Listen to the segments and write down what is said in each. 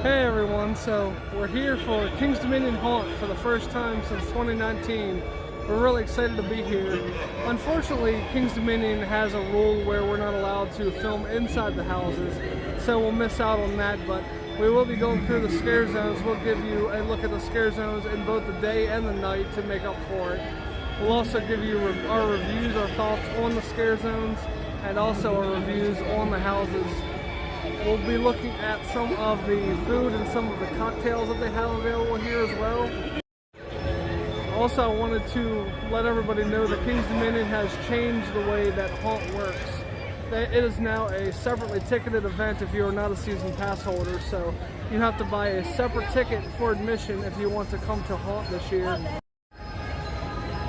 Hey everyone, so we're here for King's Dominion Haunt for the first time since 2019. We're really excited to be here. Unfortunately, King's Dominion has a rule where we're not allowed to film inside the houses, so we'll miss out on that, but we will be going through the scare zones. We'll give you a look at the scare zones in both the day and the night to make up for it. We'll also give you our reviews, our thoughts on the scare zones, and also our reviews on the houses. We'll be looking at some of the food and some of the cocktails that they have available here as well. Also, I wanted to let everybody know that King's Dominion has changed the way that Haunt works. It is now a separately ticketed event if you are not a season pass holder, so you have to buy a separate ticket for admission if you want to come to Haunt this year.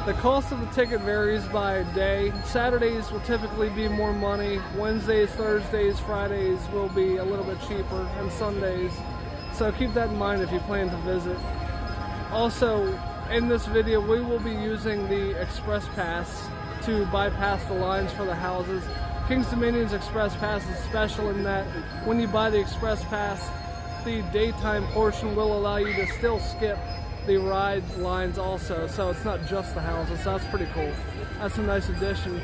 The cost of the ticket varies by day. Saturdays will typically be more money. Wednesdays, Thursdays, Fridays will be a little bit cheaper, and Sundays. So keep that in mind if you plan to visit. Also, in this video, we will be using the Express Pass to bypass the lines for the houses. King's Dominion's Express Pass is special in that when you buy the Express Pass, the daytime portion will allow you to still skip the ride lines also, so it's not just the houses, so that's pretty cool. That's a nice addition.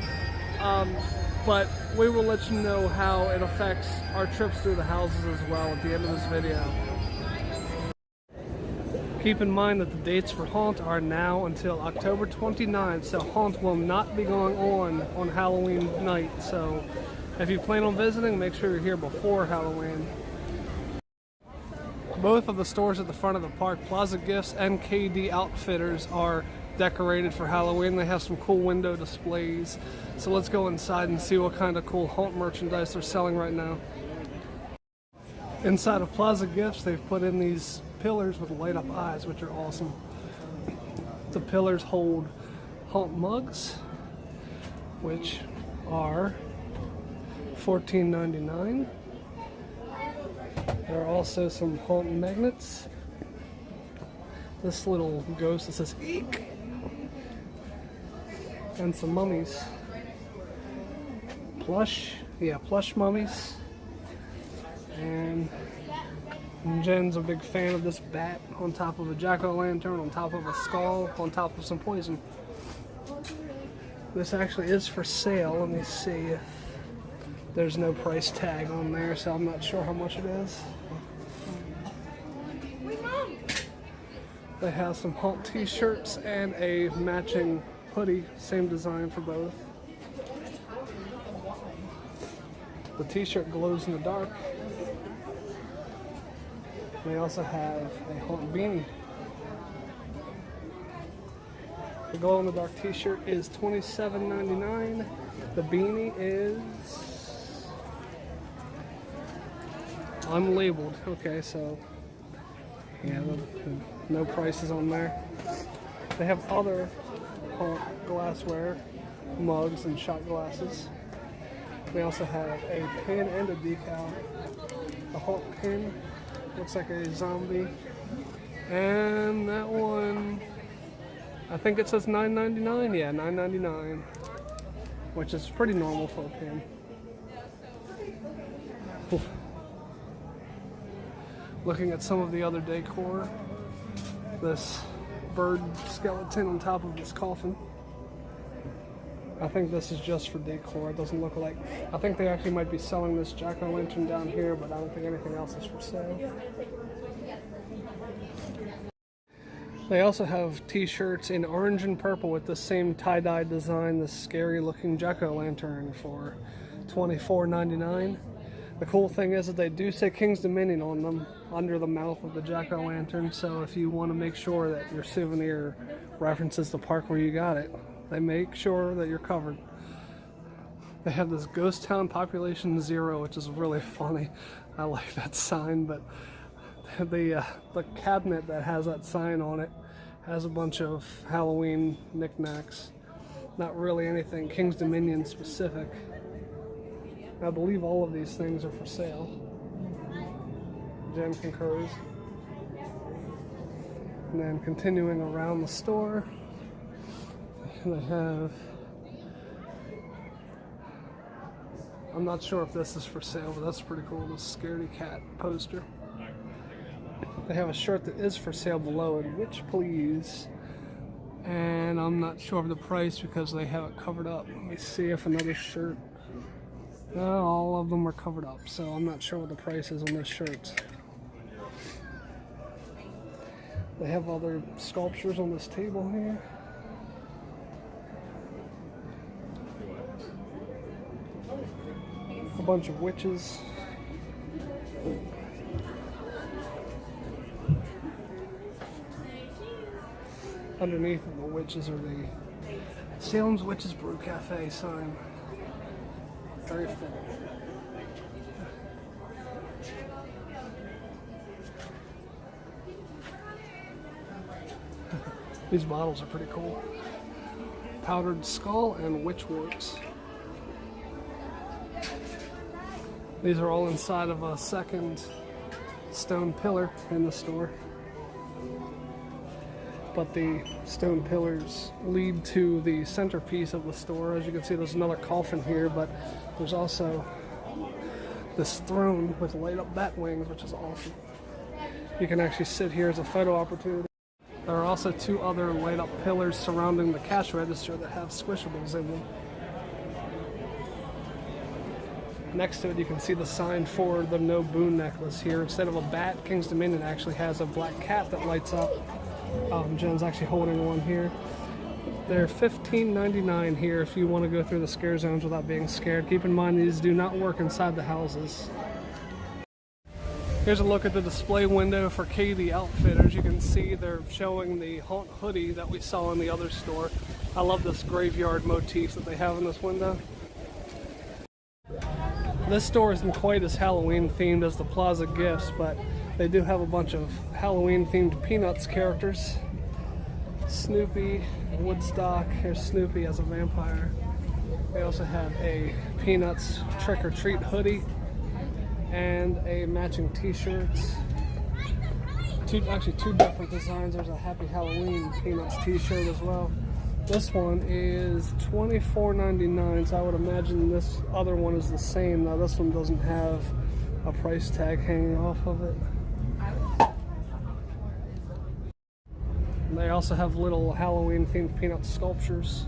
But we will let you know how it affects our trips through the houses as well at the end of this video. Keep in mind that the dates for Haunt are now until October 29th, so Haunt will not be going on Halloween night, so if you plan on visiting, make sure you're here before Halloween. Both of the stores at the front of the park, Plaza Gifts and KD Outfitters, are decorated for Halloween. They have some cool window displays. So let's go inside and see what kind of cool Haunt merchandise they're selling right now. Inside of Plaza Gifts, they've put in these pillars with light up eyes, which are awesome. The pillars hold Haunt mugs, which are $14.99. There are also some Haunt magnets. This little ghost that says "Eek!" And some mummies. Plush mummies. And Jen's a big fan of this bat on top of a jack-o'-lantern, on top of a skull, on top of some poison. This actually is for sale. Let me see if there's no price tag on there, so I'm not sure how much it is. They have some Haunt t-shirts and a matching hoodie, same design for both. The t-shirt glows in the dark. They also have a Haunt beanie. The glow-in-the-dark t-shirt is $27.99. The beanie is unlabeled. Okay, so yeah, no prices on there. They have other Haunt glassware, mugs and shot glasses. They also have a pin and a decal. The Haunt pin looks like a zombie, and that one, I think it says $9.99. Yeah, $9.99, which is pretty normal for a pin. Looking at some of the other decor, this bird skeleton on top of this coffin. I think this is just for decor. It doesn't look like, I think they actually might be selling this jack-o'-lantern down here, but I don't think anything else is for sale. They also have t-shirts in orange and purple with the same tie-dye design, this scary looking jack-o'-lantern for $24.99. The cool thing is that they do say King's Dominion on them under the mouth of the jack-o'-lantern, so if you want to make sure that your souvenir references the park where you got it, they make sure that you're covered. They have this Ghost Town Population 0, which is really funny. I like that sign, but the cabinet that has that sign on it has a bunch of Halloween knickknacks. Not really anything King's Dominion specific. I believe all of these things are for sale. Jen concurs. And then continuing around the store, they have, I'm not sure if this is for sale, but that's pretty cool, this Scaredy Cat poster. They have a shirt that is for sale below it, which please. And I'm not sure of the price because they have it covered up. Let me see if another shirt. No, all of them are covered up, so I'm not sure what the price is on those shirts. They have other sculptures on this table here. A bunch of witches. Underneath of the witches are the Salem's Witches Brew Cafe sign. Very fitting. These bottles are pretty cool. Powdered skull and witchworts. These are all inside of a second stone pillar in the store. But the stone pillars lead to the centerpiece of the store. As you can see, there's another coffin here, but there's also this throne with light up bat wings, which is awesome. You can actually sit here as a photo opportunity. There are also two other light up pillars surrounding the cash register that have squishables in them. Next to it, you can see the sign for the No Boon necklace here. Instead of a bat, King's Dominion actually has a black cat that lights up. Jen's actually holding one here. They're $15.99 here if you want to go through the scare zones without being scared. Keep in mind these do not work inside the houses. Here's a look at the display window for Katie Outfitters. You can see they're showing the Haunt hoodie that we saw in the other store. I love this graveyard motif that they have in this window. This store isn't quite as Halloween themed as the Plaza Gifts, but they do have a bunch of Halloween themed Peanuts characters. Snoopy, Woodstock, here's Snoopy as a vampire. They also have a Peanuts trick or treat hoodie and a matching t-shirt. Actually two different designs. There's a Happy Halloween Peanuts t-shirt as well. This one is $24.99, so I would imagine this other one is the same. Now this one doesn't have a price tag hanging off of it. They also have little Halloween themed Peanut sculptures.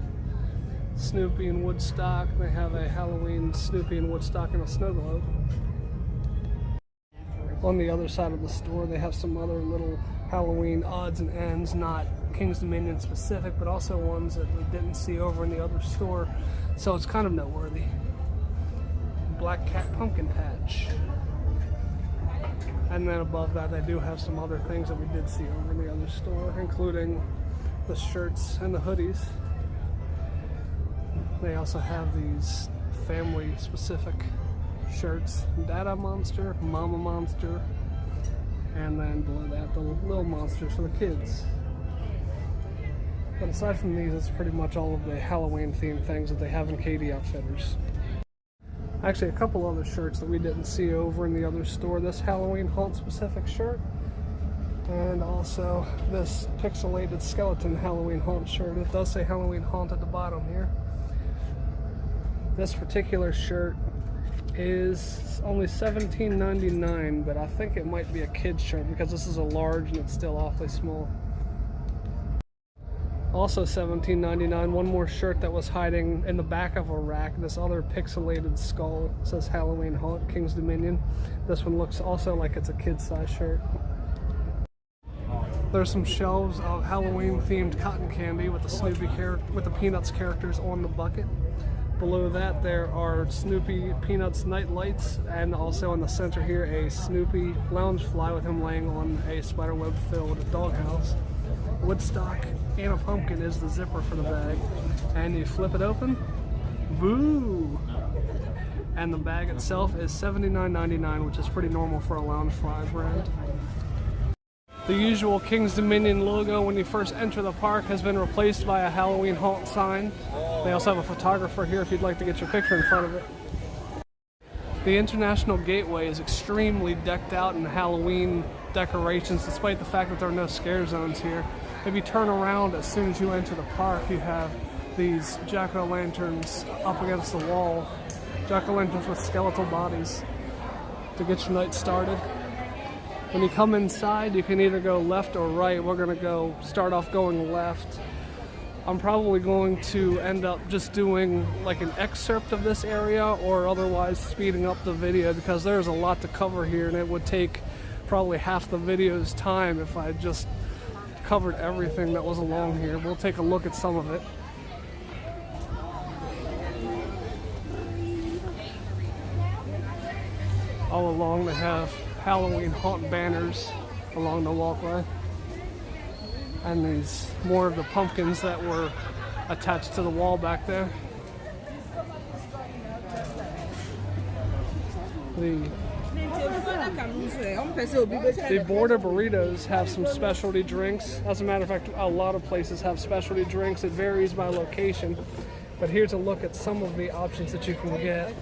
Snoopy and Woodstock. They have a Halloween Snoopy and Woodstock in a snow globe. On the other side of the store, they have some other little Halloween odds and ends, not King's Dominion specific, but also ones that we didn't see over in the other store, so it's kind of noteworthy. Black Cat Pumpkin Patch. And then above that, they do have some other things that we did see over in the other store, including the shirts and the hoodies. They also have these family-specific shirts. Dada Monster, Mama Monster, and then below that, the little monsters for the kids. But aside from these, it's pretty much all of the Halloween-themed things that they have in Katie Outfitters. Actually, a couple other shirts that we didn't see over in the other store. This Halloween Haunt-specific shirt, and also this pixelated skeleton Halloween Haunt shirt. It does say Halloween Haunt at the bottom here. This particular shirt is only $17.99, but I think it might be a kid's shirt because this is a large and it's still awfully small. Also $17.99, one more shirt that was hiding in the back of a rack. This other pixelated skull says Halloween Haunt, King's Dominion. This one looks also like it's a kid's size shirt. There's some shelves of Halloween themed cotton candy with the Snoopy with the Peanuts characters on the bucket. Below that there are Snoopy Peanuts night lights, and also in the center here a Snoopy lounge fly with him laying on a spiderweb filled doghouse. Woodstock and a pumpkin is the zipper for the bag, and you flip it open, boo! And the bag itself is $79.99, which is pretty normal for a lounge fly brand. The usual King's Dominion logo when you first enter the park has been replaced by a Halloween Haunt sign. They also have a photographer here if you'd like to get your picture in front of it. The International Gateway is extremely decked out in Halloween decorations, despite the fact that there are no scare zones here. If you turn around as soon as you enter the park, you have these jack-o'-lanterns up against the wall. Jack-o'-lanterns with skeletal bodies to get your night started. When you come inside, you can either go left or right. We're gonna start off going left. I'm probably going to end up just doing like an excerpt of this area, or otherwise speeding up the video, because there's a lot to cover here and it would take probably half the video's time if I just covered everything that was along here. We'll take a look at some of it. All along they have Halloween haunt banners along the walkway. And these more of the pumpkins that were attached to the wall back there. The border burritos have some specialty drinks. As a matter of fact, a lot of places have specialty drinks. It varies by location. But here's a look at some of the options that you can get.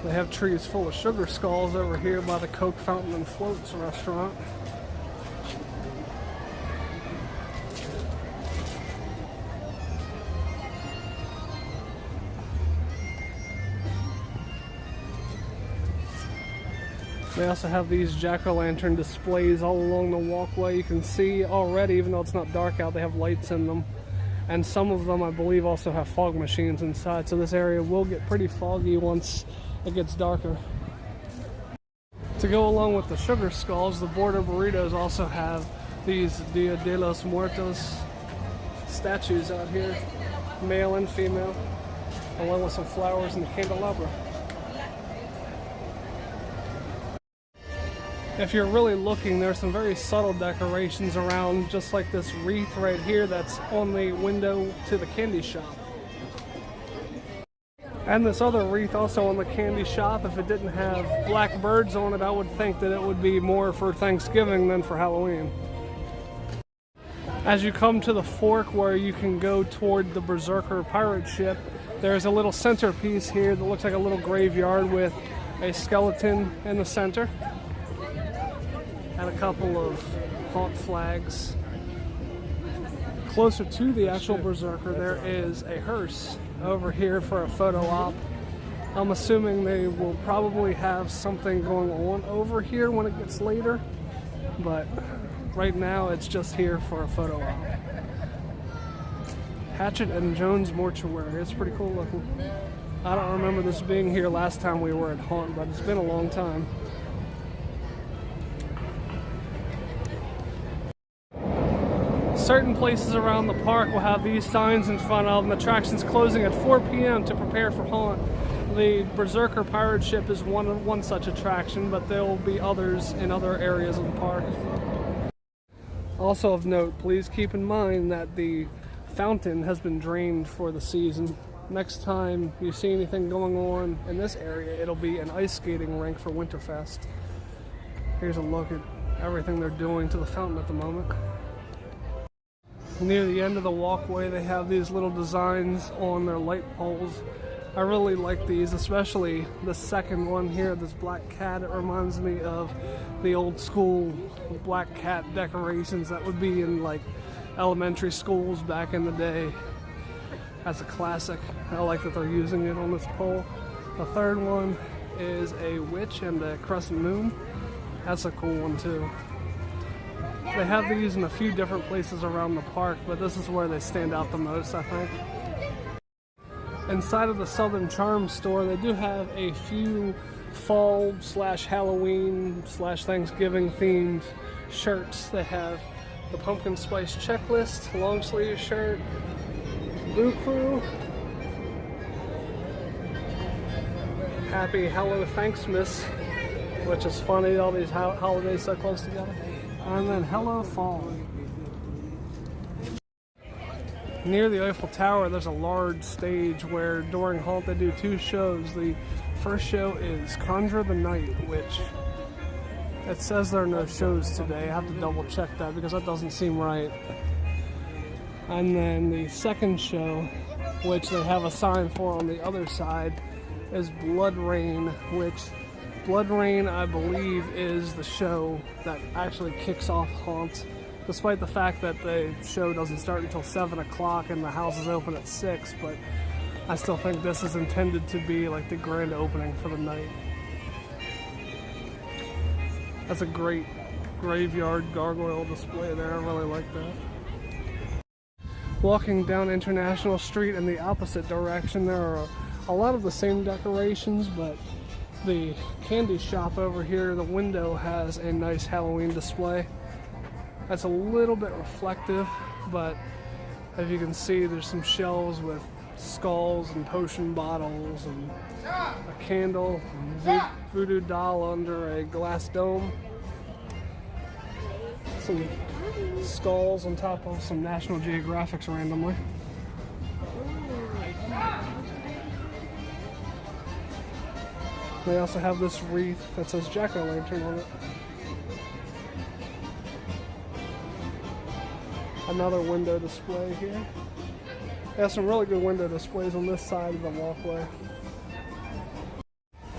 They have trees full of sugar skulls over here by the Coke Fountain and Floats restaurant. They also have these jack-o'-lantern displays all along the walkway. You can see already, even though it's not dark out, they have lights in them. And some of them, I believe, also have fog machines inside. So this area will get pretty foggy once it gets darker. To go along with the sugar skulls, the border burritos also have these Dia de los Muertos statues out here, male and female, along with some flowers and a candelabra. If you're really looking, there's some very subtle decorations around, just like this wreath right here that's on the window to the candy shop. And this other wreath also on the candy shop. If it didn't have black birds on it, I would think that it would be more for Thanksgiving than for Halloween. As you come to the fork where you can go toward the Berserker pirate ship, there's a little centerpiece here that looks like a little graveyard with a skeleton in the center and a couple of haunt flags. Closer to the actual Berserker, there is a hearse over here for a photo op. I'm assuming they will probably have something going on over here when it gets later, but right now it's just here for a photo op. Hatchet and Jones Mortuary. It's pretty cool looking. I don't remember this being here last time we were at Haunt, but it's been a long time. Certain places around the park will have these signs in front of them. Attractions closing at 4 p.m. to prepare for Haunt. The Berserker pirate ship is one such attraction, but there will be others in other areas of the park. Also of note, please keep in mind that the fountain has been drained for the season. Next time you see anything going on in this area, it'll be an ice skating rink for Winterfest. Here's a look at everything they're doing to the fountain at the moment. Near the end of the walkway, they have these little designs on their light poles. I really like these, especially the second one here, this black cat. It reminds me of the old school black cat decorations that would be in like elementary schools back in the day. That's a classic. I like that they're using it on this pole. The third one is a witch and a crescent moon. That's a cool one too. They have these in a few different places around the park, but this is where they stand out the most, I think. Inside of the Southern Charms store, they do have a few fall/Halloween/Thanksgiving themed shirts. They have the Pumpkin Spice Checklist, long sleeve shirt, Boo Crew, Happy Hello Thanksmas, which is funny, all these holidays so close together. And then Hello Fall. Near the Eiffel Tower, there's a large stage where during Haunt they do two shows. The first show is Conjure the Night, which it says there are no shows today. I have to double check that because that doesn't seem right. And then the second show, which they have a sign for on the other side, is Blood Rain, which Blood Rain, I believe, is the show that actually kicks off Haunt despite the fact that the show doesn't start until 7 o'clock and the house is open at 6, but I still think this is intended to be like the grand opening for the night. That's a great graveyard gargoyle display there. I really like that. Walking down International Street in the opposite direction, there are a lot of the same decorations, but the candy shop over here, the window has a nice Halloween display. That's a little bit reflective, but as you can see, there's some shelves with skulls and potion bottles and a candle, and voodoo doll under a glass dome. Some skulls on top of some National Geographics randomly. They also have this wreath that says jack-o'-lantern on it. Another window display here. They have some really good window displays on this side of the walkway.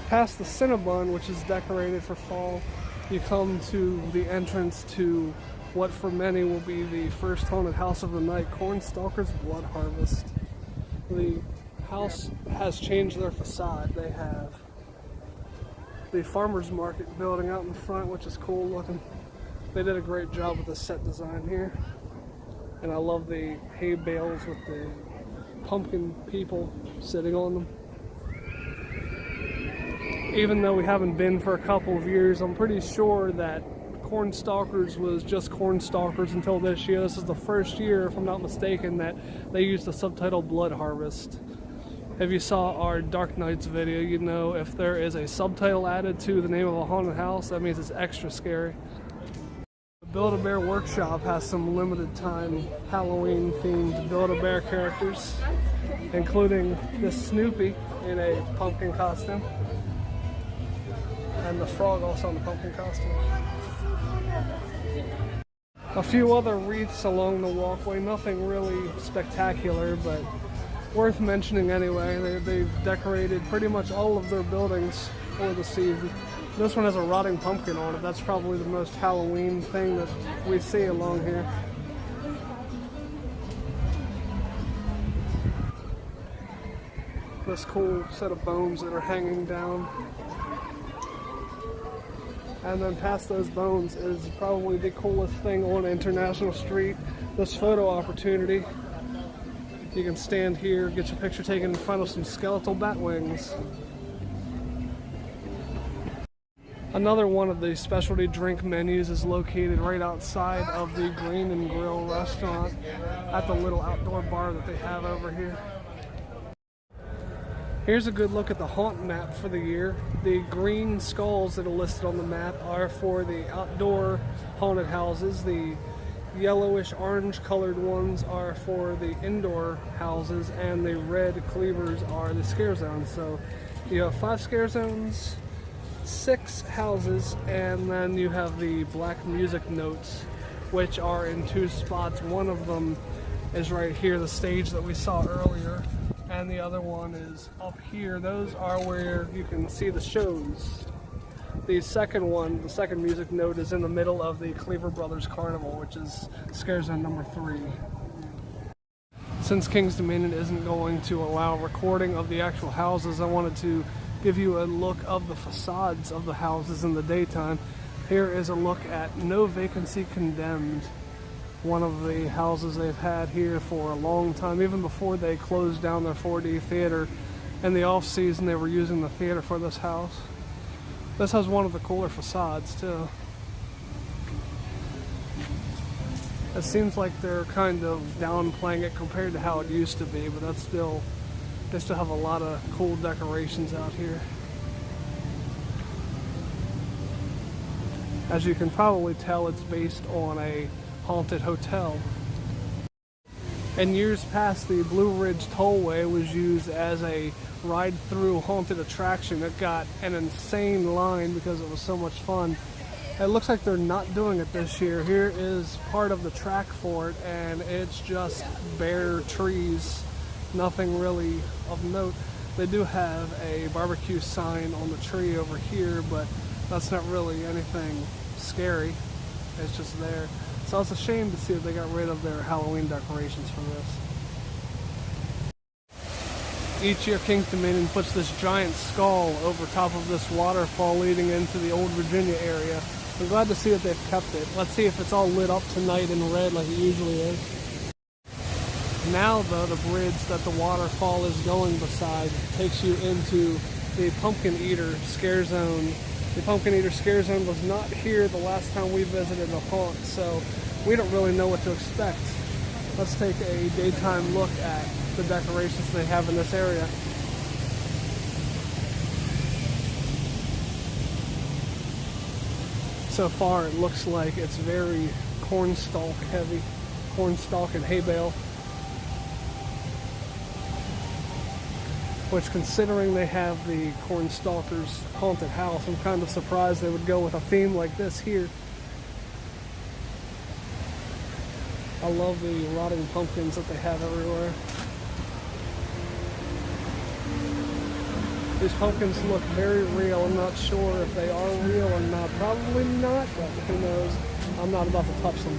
Past the Cinnabon, which is decorated for fall, you come to the entrance to what for many will be the first haunted house of the night, Cornstalkers Blood Harvest. The house has changed their facade. They have the farmer's market building out in front, which is cool looking. They did a great job with the set design here. And I love the hay bales with the pumpkin people sitting on them. Even though we haven't been for a couple of years, I'm pretty sure that Cornstalkers was just Cornstalkers until this year. This is the first year, if I'm not mistaken, that they used the subtitle Blood Harvest. If you saw our Dark Nights video, you'd know if there is a subtitle added to the name of a haunted house, that means it's extra scary. The Build-A-Bear Workshop has some limited time Halloween themed Build-A-Bear characters, including this Snoopy in a pumpkin costume, and the frog also in the pumpkin costume. A few other wreaths along the walkway, nothing really spectacular, but worth mentioning anyway. They've decorated pretty much all of their buildings for the season. This one has a rotting pumpkin on it. That's probably the most Halloween thing that we see along here. This cool set of bones that are hanging down. And then past those bones is probably the coolest thing on International Street, this photo opportunity. You can stand here, get your picture taken in front of some skeletal bat wings. Another one of the specialty drink menus is located right outside of the Green and Grill restaurant at the little outdoor bar that they have over here. Here's a good look at the haunt map for the year. The green skulls that are listed on the map are for the outdoor haunted houses. The yellowish orange colored ones are for the indoor houses, and the red cleavers are the scare zones. So you have 5 scare zones, 6 houses, and then you have the black music notes, which are in 2 spots. One of them is right here, the stage that we saw earlier, and the other one is up here. Those are where you can see the shows. The second one, the second music note, is in the middle of the Cleaver Brothers Carnival, which is scare zone number 3. Since King's Dominion isn't going to allow recording of the actual houses, I wanted to give you a look of the facades of the houses in the daytime. Here is a look at No Vacancy Condemned, one of the houses they've had here for a long time. Even before they closed down their 4D theater in the off season, they were using the theater for this house. This has one of the cooler facades too. It seems like they're kind of downplaying it compared to how it used to be, but that's still, they still have a lot of cool decorations out here. As you can probably tell, it's based on a haunted hotel. In years past, the Blue Ridge Tollway was used as a ride-through haunted attraction. It got an insane line because it was so much fun. It looks like they're not doing it this year. Here is part of the track for it, and it's just bare trees, nothing really of note. They do have a barbecue sign on the tree over here, but that's not really anything scary. It's just there. So it's a shame to see that they got rid of their Halloween decorations for this. Each year King's Dominion puts this giant skull over top of this waterfall leading into the Old Virginia area. I'm glad to see that they've kept it. Let's see if it's all lit up tonight in red like it usually is. Now though, the bridge that the waterfall is going beside takes you into the Pumpkin Eater Scare Zone. The Pumpkin Eater Scare Zone was not here the last time we visited the haunt, so we don't really know what to expect. Let's take a daytime look at the decorations they have in this area. So far it looks like it's very cornstalk heavy, cornstalk and hay bale. Which, considering they have the Cornstalkers haunted house, I'm kind of surprised they would go with a theme like this here. I love the rotting pumpkins that they have everywhere. These pumpkins look very real. I'm not sure if they are real or not. Probably not, but who knows. I'm not about to touch them.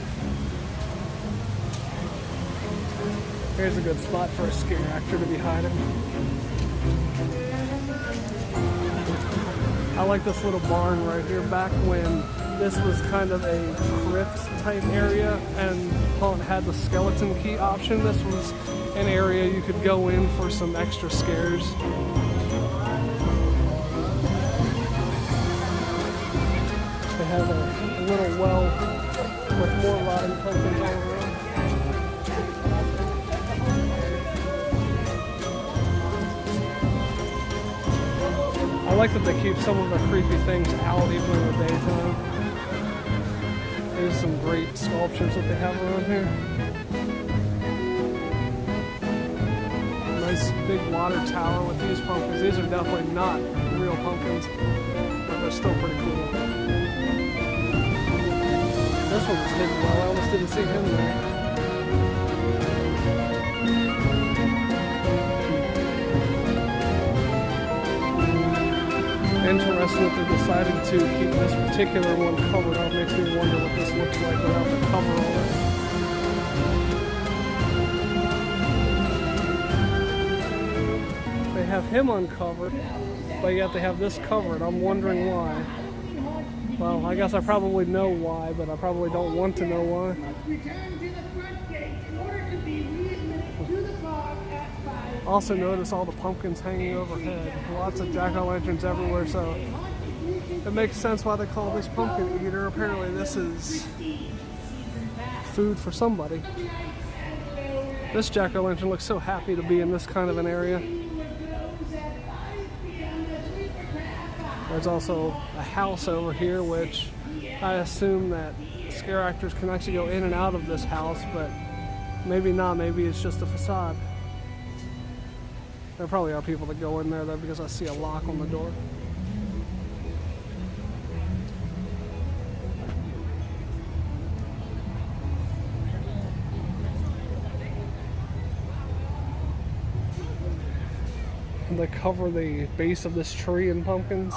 Here's a good spot for a scare actor to be hiding. I like this little barn right here. Back when this was kind of a crypt type area and Haunt had the skeleton key option, this was an area you could go in for some extra scares. They have a little well with more rotting pumpkins all around. I like that they keep some of the creepy things out even in the daytime. There's some great sculptures that they have around here. Nice big water tower with these pumpkins. These are definitely not real pumpkins, but they're still pretty cool. This one was hidden well. I almost didn't see him there. Interesting that they're deciding to keep this particular one covered up. Makes me wonder what this looks like without the cover on it. They have him uncovered, but yet they have this covered. I'm wondering why. Well, I guess I probably know why, but I probably don't want to know why. Also notice all the pumpkins hanging overhead. Lots of jack-o'-lanterns everywhere, so it makes sense why they call this Pumpkin Eater. Apparently this is food for somebody. This jack-o'-lantern looks so happy to be in this kind of an area. There's also a house over here, which I assume that scare actors can actually go in and out of this house, but maybe not. Maybe it's just a facade. There probably are people that go in there though, because I see a lock on the door. And they cover the base of this tree in pumpkins.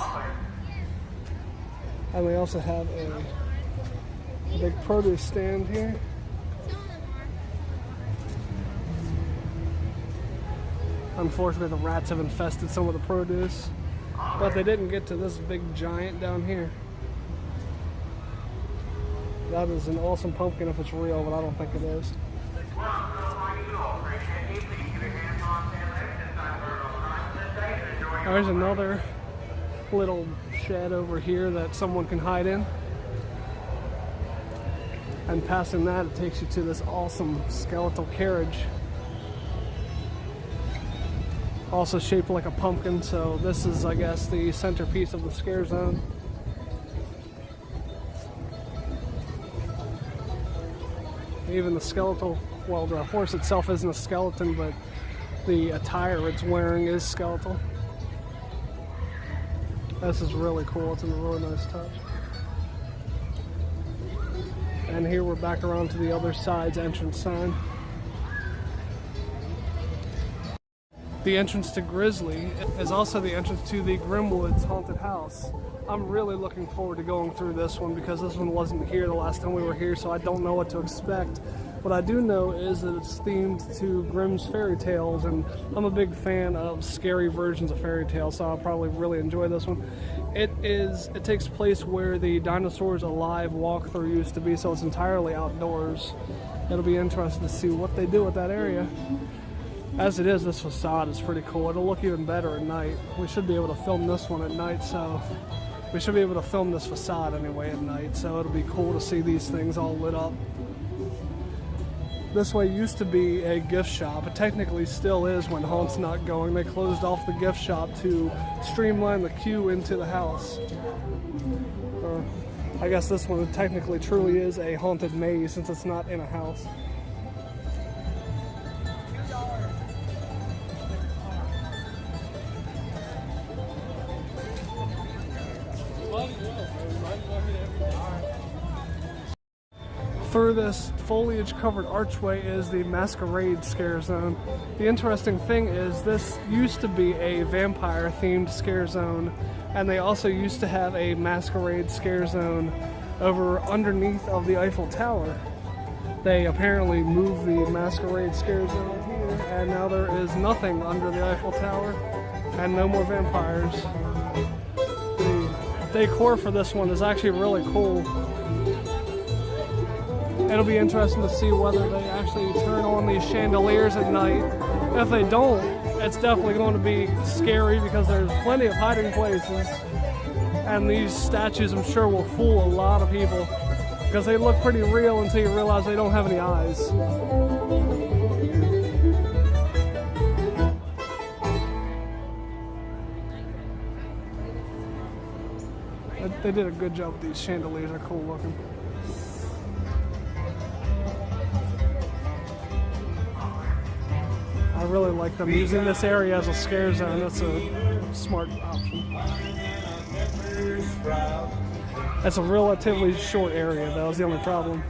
And they also have a big produce stand here. Unfortunately, the rats have infested some of the produce, but they didn't get to this big giant down here. That is an awesome pumpkin if it's real, but I don't think it is. There's another little shed over here that someone can hide in. And passing that, it takes you to this awesome skeletal carriage. Also shaped like a pumpkin, so this is, I guess, the centerpiece of the scare zone. Even the skeletal, well, the horse itself isn't a skeleton, but the attire it's wearing is skeletal. This is really cool. It's a really nice touch. And here we're back around to the other side's entrance sign. The entrance to Grizzly is also the entrance to the Grimmwoods haunted house. I'm really looking forward to going through this one because this one wasn't here the last time we were here, so I don't know what to expect. What I do know is that it's themed to Grimm's fairy tales, and I'm a big fan of scary versions of fairy tales, so I'll probably really enjoy this one. It takes place where the dinosaurs alive walkthrough used to be, so it's entirely outdoors. It'll be interesting to see what they do with that area. As it is, this facade is pretty cool. It'll look even better at night. We should be able to film this one at night, so we should be able to film this facade anyway at night, so it'll be cool to see these things all lit up. This way used to be a gift shop. It technically still is when Haunt's not going. They closed off the gift shop to streamline the queue into the house. I guess this one technically truly is a haunted maze since it's not in a house. Through this foliage-covered archway is the Masquerade scare zone. The interesting thing is this used to be a vampire-themed scare zone, and they also used to have a Masquerade scare zone over underneath of the Eiffel Tower. They apparently moved the Masquerade scare zone here, and now there is nothing under the Eiffel Tower, and no more vampires. The decor for this one is actually really cool. It'll be interesting to see whether they actually turn on these chandeliers at night. If they don't, it's definitely going to be scary because there's plenty of hiding places. And these statues, I'm sure, will fool a lot of people because they look pretty real until you realize they don't have any eyes. They did a good job with these chandeliers. They're cool looking. I really like them using this area as a scare zone. That's a smart option. That's a relatively short area, though, is the only problem.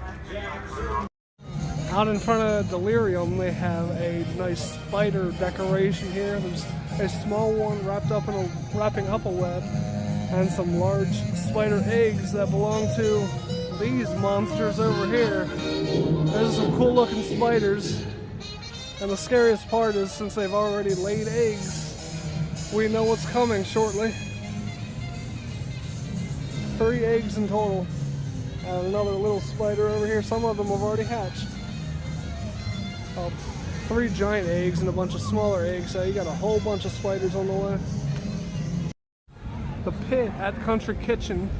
Out in front of Delirium, they have a nice spider decoration here. There's a small one wrapping up a web, and some large spider eggs that belong to these monsters over here. There's some cool looking spiders. And the scariest part is, since they've already laid eggs, we know what's coming shortly. 3 eggs in total. And another little spider over here. Some of them have already hatched. 3 giant eggs and a bunch of smaller eggs, so you got a whole bunch of spiders on the way. The pit at Country Kitchen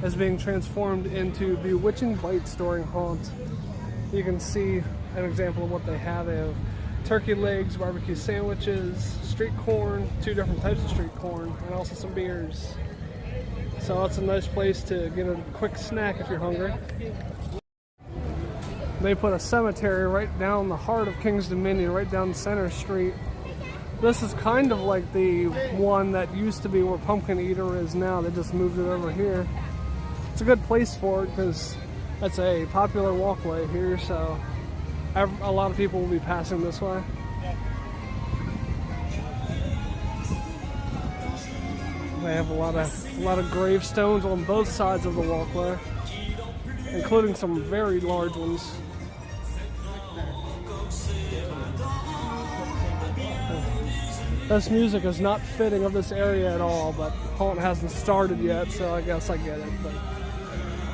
is being transformed into Bewitching Bite Storing Haunt. You can see an example of what they have. They have turkey legs, barbecue sandwiches, street corn, 2 different types of street corn, and also some beers. So that's a nice place to get a quick snack if you're hungry. They put a cemetery right down the heart of King's Dominion, right down Center Street. This is kind of like the one that used to be where Pumpkin Eater is now. They just moved it over here. It's a good place for it because that's a popular walkway here, so a lot of people will be passing this way. They have a lot of gravestones on both sides of the walkway, including some very large ones. This music is not fitting of this area at all, but Haunt hasn't started yet, so I guess I get it. But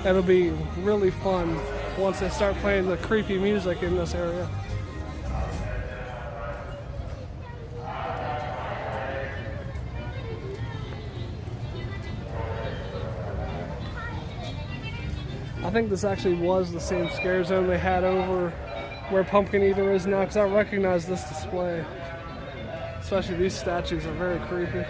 it'll be really fun once they start playing the creepy music in this area. I think this actually was the same scare zone they had over where Pumpkin Eater is now, because I recognize this display. Especially these statues are very creepy.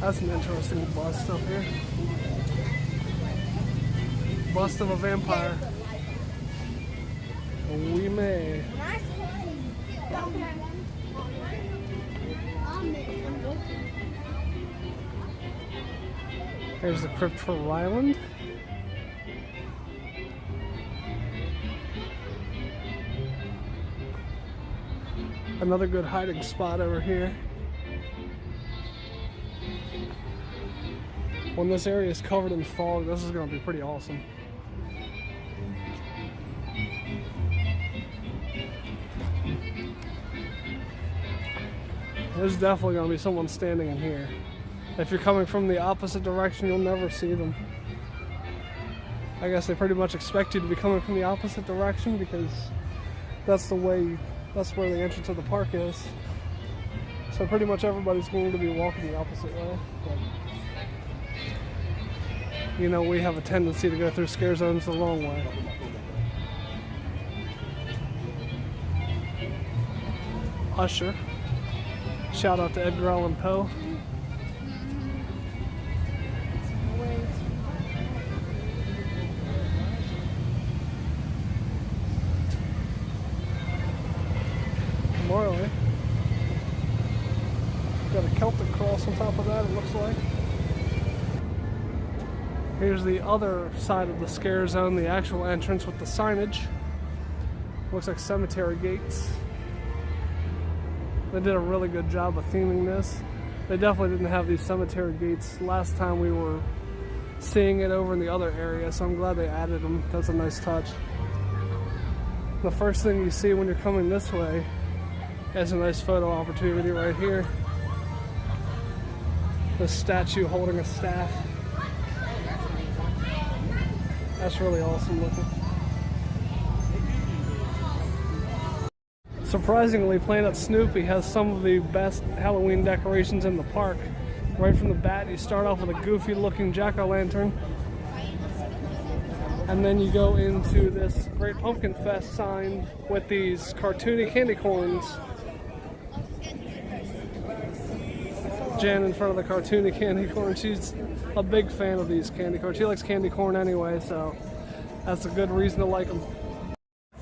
That's an interesting bust up here. Bust of a vampire. We may. There's the crypt for Ryland. Another good hiding spot over here. When this area is covered in fog, this is going to be pretty awesome. There's definitely going to be someone standing in here. If you're coming from the opposite direction, you'll never see them. I guess they pretty much expect you to be coming from the opposite direction because that's where the entrance of the park is. So pretty much everybody's going to be walking the opposite way. But, you know, we have a tendency to go through scare zones the wrong way. Usher. Shout out to Edgar Allan Poe. Morally. Got a Celtic cross on top of that, it looks like. Here's the other side of the scare zone, the actual entrance with the signage. Looks like cemetery gates. They did a really good job of theming this. They definitely didn't have these cemetery gates last time we were seeing it over in the other area, so I'm glad they added them. That's a nice touch. The first thing you see when you're coming this way is a nice photo opportunity right here. The statue holding a staff. That's really awesome looking. Surprisingly, Planet Snoopy has some of the best Halloween decorations in the park. Right from the bat, you start off with a goofy looking jack-o'-lantern. And then you go into this Great Pumpkin Fest sign with these cartoony candy corns. Jan in front of the cartoony candy corn. She's a big fan of these candy corns. She likes candy corn anyway, so that's a good reason to like them.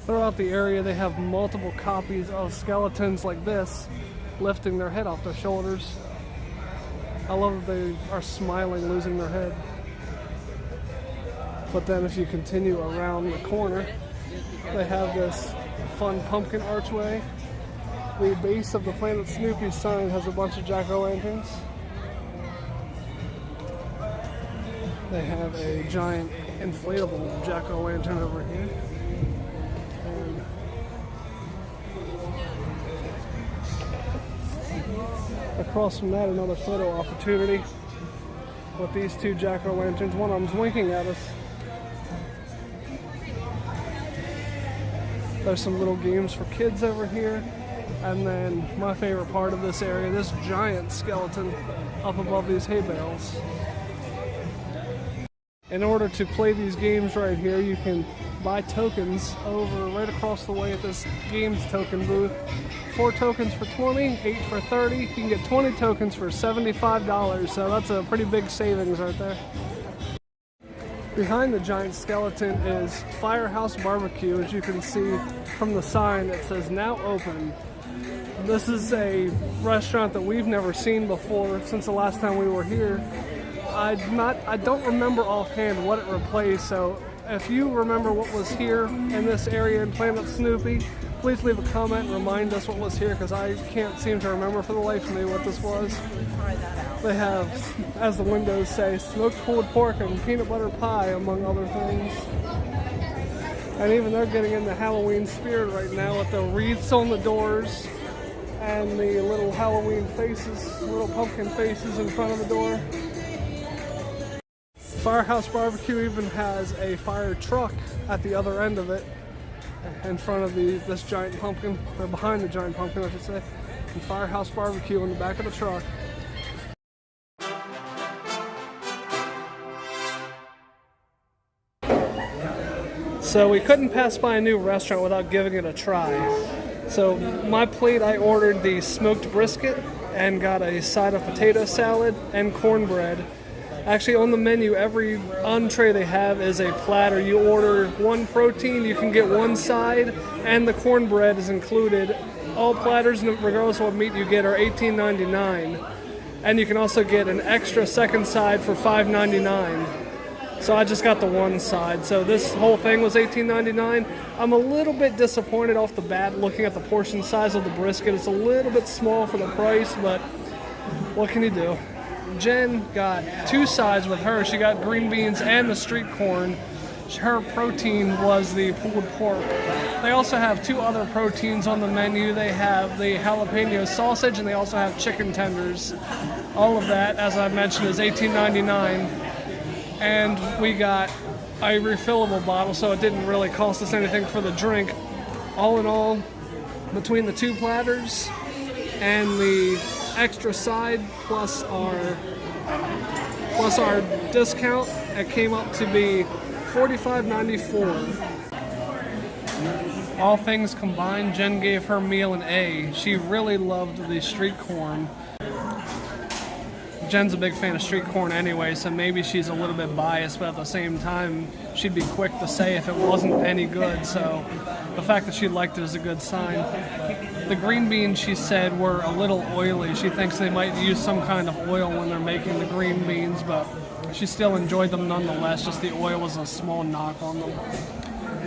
Throughout the area, they have multiple copies of skeletons like this, lifting their head off their shoulders. I love that they are smiling, losing their head. But then if you continue around the corner, they have this fun pumpkin archway. The base of the Planet Snoopy sign has a bunch of jack-o'-lanterns. They have a giant inflatable jack-o'-lantern over here. And across from that, another photo opportunity with these two jack-o'-lanterns. One of them's winking at us. There's some little games for kids over here. And then my favorite part of this area, this giant skeleton up above these hay bales. In order to play these games right here, you can buy tokens over right across the way at this games token booth. 4 tokens for $20, 8 for $30. You can get 20 tokens for $75, so that's a pretty big savings right there. Behind the giant skeleton is Firehouse Barbecue. As you can see from the sign, it says now open. This is a restaurant that we've never seen before since the last time we were here. I don't remember offhand what it replaced, so if you remember what was here in this area in Planet Snoopy, please leave a comment and remind us what was here, because I can't seem to remember for the life of me what this was. They have, as the windows say, smoked pulled pork and peanut butter pie, among other things. And even they're getting in the Halloween spirit right now with the wreaths on the doors and the little Halloween faces, little pumpkin faces in front of the door. Firehouse Barbecue even has a fire truck at the other end of it, in front of this giant pumpkin, or behind the giant pumpkin, I should say. And Firehouse Barbecue in the back of the truck. So we couldn't pass by a new restaurant without giving it a try. So my plate, I ordered the smoked brisket and got a side of potato salad and cornbread. Actually, on the menu, every entree they have is a platter. You order one protein, you can get one side, and the cornbread is included. All platters, regardless of what meat you get, are $18.99. And you can also get an extra second side for $5.99. So I just got the one side. So this whole thing was $18.99. I'm a little bit disappointed off the bat looking at the portion size of the brisket. It's a little bit small for the price, but what can you do? Jen got two sides with her. She got green beans and the street corn. Her protein was the pulled pork. They also have two other proteins on the menu. They have the jalapeno sausage and they also have chicken tenders. All of that, as I mentioned, is $18.99. And we got a refillable bottle, so it didn't really cost us anything for the drink. All in all, between the two platters and the extra side plus our discount, it came up to be $45.94. All things combined, Jen gave her meal an A. She really loved the street corn. Jen's a big fan of street corn anyway, so maybe she's a little bit biased, but at the same time, she'd be quick to say if it wasn't any good, so the fact that she liked it is a good sign. The green beans, she said, were a little oily. She thinks they might use some kind of oil when they're making the green beans, but she still enjoyed them nonetheless, just the oil was a small knock on them.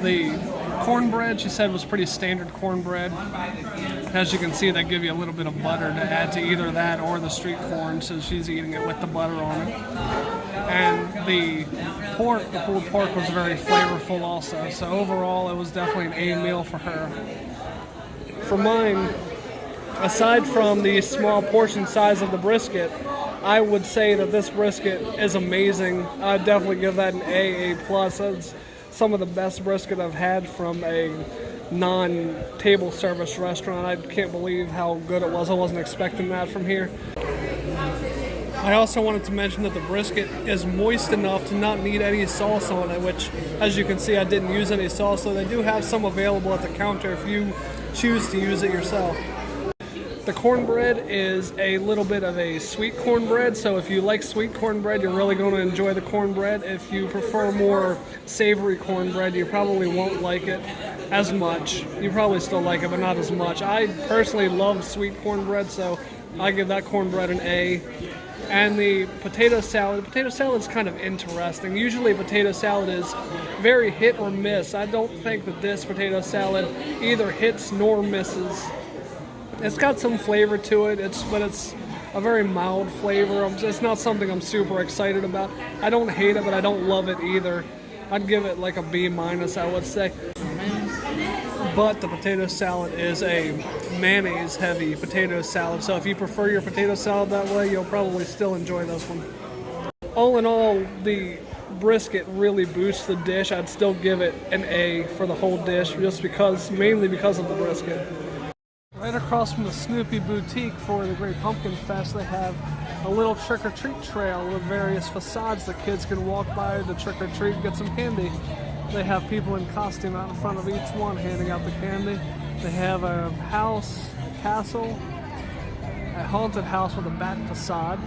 The cornbread, she said, was pretty standard cornbread. As you can see, they give you a little bit of butter to add to either that or the street corn, so she's eating it with the butter on it. And the pork, the pulled pork, was very flavorful also. So overall, it was definitely an A meal for her. For mine, aside from the small portion size of the brisket, I would say that this brisket is amazing. I'd definitely give that an A+. That's some of the best brisket I've had from a non-table service restaurant. I can't believe how good it was. I wasn't expecting that from here. I also wanted to mention that the brisket is moist enough to not need any sauce on it, which, as you can see, I didn't use any sauce, so they do have some available at the counter if you choose to use it yourself. The cornbread is a little bit of a sweet cornbread, so if you like sweet cornbread, you're really going to enjoy the cornbread. If you prefer more savory cornbread, you probably won't like it as much. You probably still like it, but not as much. I personally love sweet cornbread, so I give that cornbread an A. And the potato salad is kind of interesting. Usually potato salad is very hit or miss. I don't think that this potato salad either hits nor misses. It's got some flavor to it, but it's a very mild flavor. It's not something I'm super excited about. I don't hate it, but I don't love it either. I'd give it like a B-, I would say. But the potato salad is a mayonnaise-heavy potato salad, so if you prefer your potato salad that way, you'll probably still enjoy this one. All in all, the brisket really boosts the dish. I'd still give it an A for the whole dish, mainly because of the brisket. Right across from the Snoopy boutique for the Great Pumpkin Fest, they have a little trick-or-treat trail with various facades that kids can walk by to trick-or-treat and get some candy. They have people in costume out in front of each one handing out the candy. They have a house, a castle, a haunted house with a bat facade.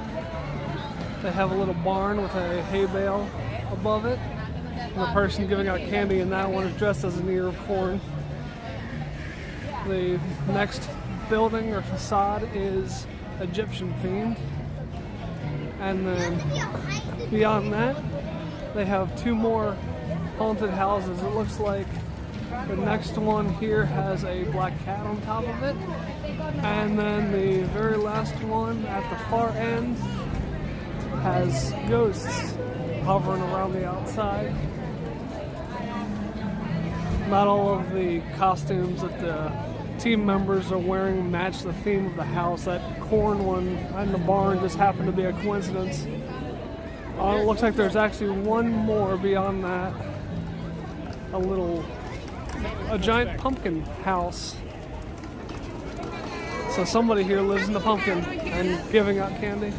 They have a little barn with a hay bale above it. And the person giving out candy in that one is dressed as an ear of corn. The next building or facade is Egyptian themed. And then beyond that, they have two more haunted houses. It looks like the next one here has a black cat on top of it. And then the very last one at the far end has ghosts hovering around the outside. Not all of the costumes that the team members are wearing match the theme of the house. That corn one and the barn just happened to be a coincidence. It looks like there's actually one more beyond that. A giant pumpkin house. So somebody here lives in the pumpkin and giving out candy.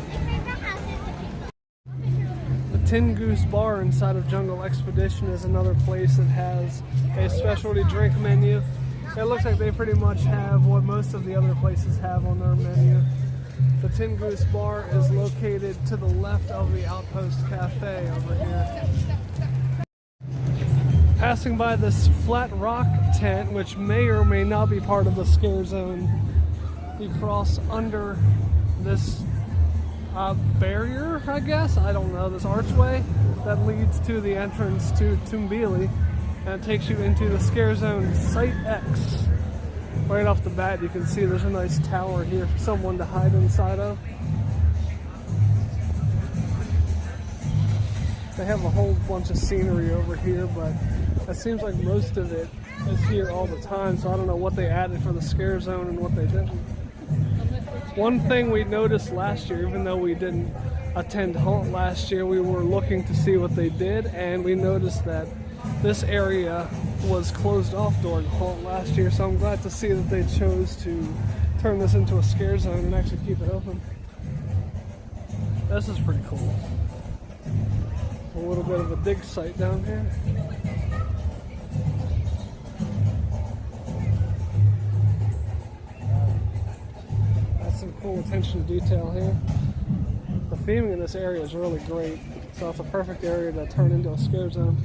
The Tin Goose Bar inside of Jungle Expedition is another place that has a specialty drink menu. It looks like they pretty much have what most of the other places have on their menu. The Tin Goose Bar is located to the left of the Outpost Cafe over here. Passing by this flat rock tent, which may or may not be part of the scare zone, you cross under this barrier, I guess. I don't know. This archway that leads to the entrance to Toombeely, and it takes you into the Scare Zone Site X. Right off the bat, you can see there's a nice tower here for someone to hide inside of. They have a whole bunch of scenery over here, but it seems like most of it is here all the time, so I don't know what they added for the Scare Zone and what they didn't. One thing we noticed last year, even though we didn't attend Haunt last year, we were looking to see what they did, and we noticed that this area was closed off during Haunt last year, so I'm glad to see that they chose to turn this into a Scare Zone and actually keep it open. This is pretty cool. A little bit of a dig site down here. That's some cool attention to detail here. The theming in this area is really great, so it's a perfect area to turn into a Scare Zone.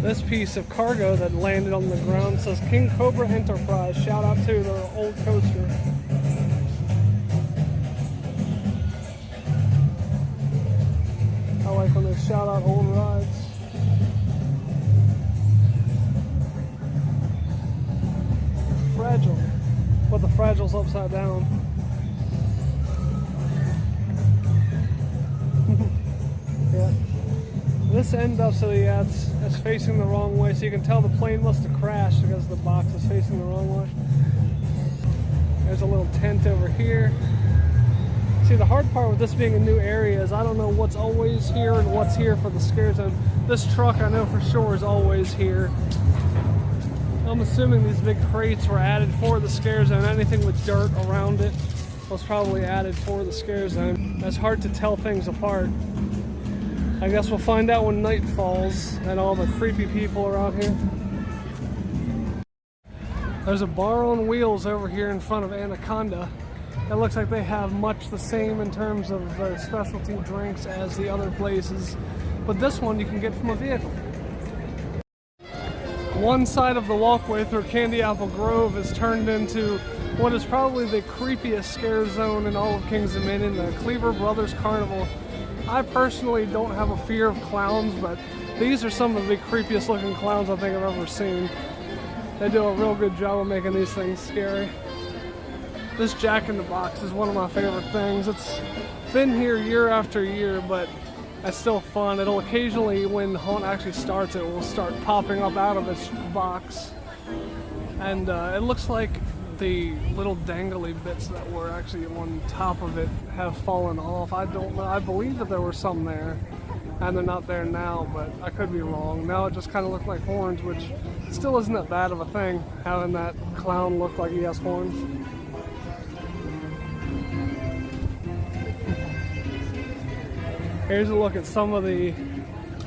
This piece of cargo that landed on the ground says King Cobra Enterprise. Shout out to their old coaster. I like when they shout out old rides. Fragile, but the Fragile's upside down. Yeah. This end up, so yeah, it's facing the wrong way, so you can tell the plane must have crashed because the box is facing the wrong way. There's a little tent over here. See, the hard part with this being a new area is I don't know what's always here and what's here for the Scare Zone. This truck I know for sure is always here. I'm assuming these big crates were added for the Scare Zone. Anything with dirt around it was probably added for the Scare Zone. It's hard to tell things apart. I guess we'll find out when night falls and all the creepy people are out here. There's a bar on wheels over here in front of Anaconda. It looks like they have much the same in terms of specialty drinks as the other places, but this one you can get from a vehicle. One side of the walkway through Candy Apple Grove is turned into what is probably the creepiest Scare Zone in all of King's Dominion, the Cleaver Brothers Carnival. I personally don't have a fear of clowns, but these are some of the creepiest looking clowns I think I've ever seen. They do a real good job of making these things scary. This Jack in the Box is one of my favorite things. It's been here year after year, but it's still fun. It'll occasionally, when Haunt actually starts, it will start popping up out of its box. And it looks like the little dangly bits that were actually on top of it have fallen off. I don't know. I believe that there were some there, and they're not there now, but I could be wrong. Now it just kind of looked like horns, which still isn't that bad of a thing, having that clown look like he has horns. Here's a look at some of the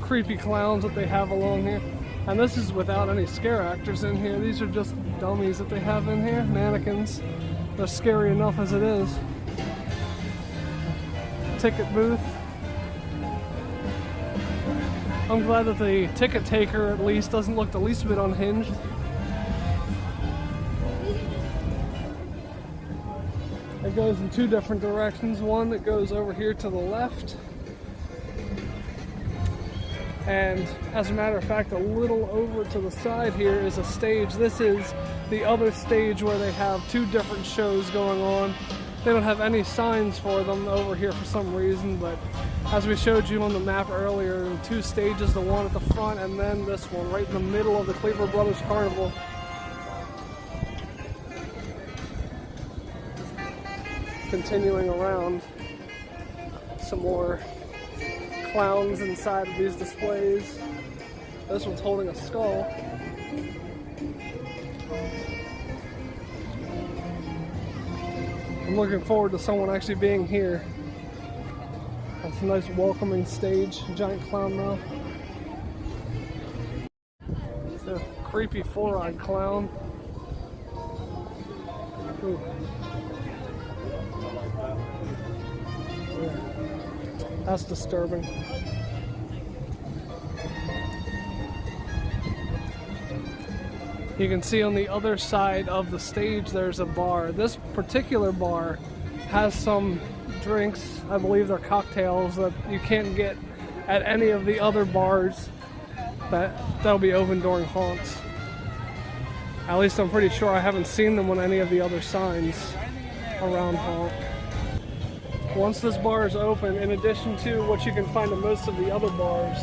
creepy clowns that they have along here. And this is without any scare actors in here. These are just dummies that they have in here, mannequins. They're scary enough as it is. Ticket booth. I'm glad that the ticket taker at least doesn't look the least bit unhinged. It goes in two different directions. One that goes over here to the left. And as a matter of fact, a little over to the side here is a stage. This is the other stage where they have two different shows going on. They don't have any signs for them over here for some reason, but as we showed you on the map earlier, two stages, the one at the front and then this one right in the middle of the Cleaver Brothers Carnival. Continuing around, some more clowns inside of these displays. This one's holding a skull. I'm looking forward to someone actually being here. That's a nice welcoming stage, giant clown mouth. It's a creepy four-eyed clown. Ooh. Yeah. That's disturbing. You can see on the other side of the stage there's a bar. This particular bar has some drinks, I believe they're cocktails, that you can't get at any of the other bars that'll be open during haunts. At least I'm pretty sure I haven't seen them on any of the other signs around haunt. Once this bar is open, in addition to what you can find in most of the other bars,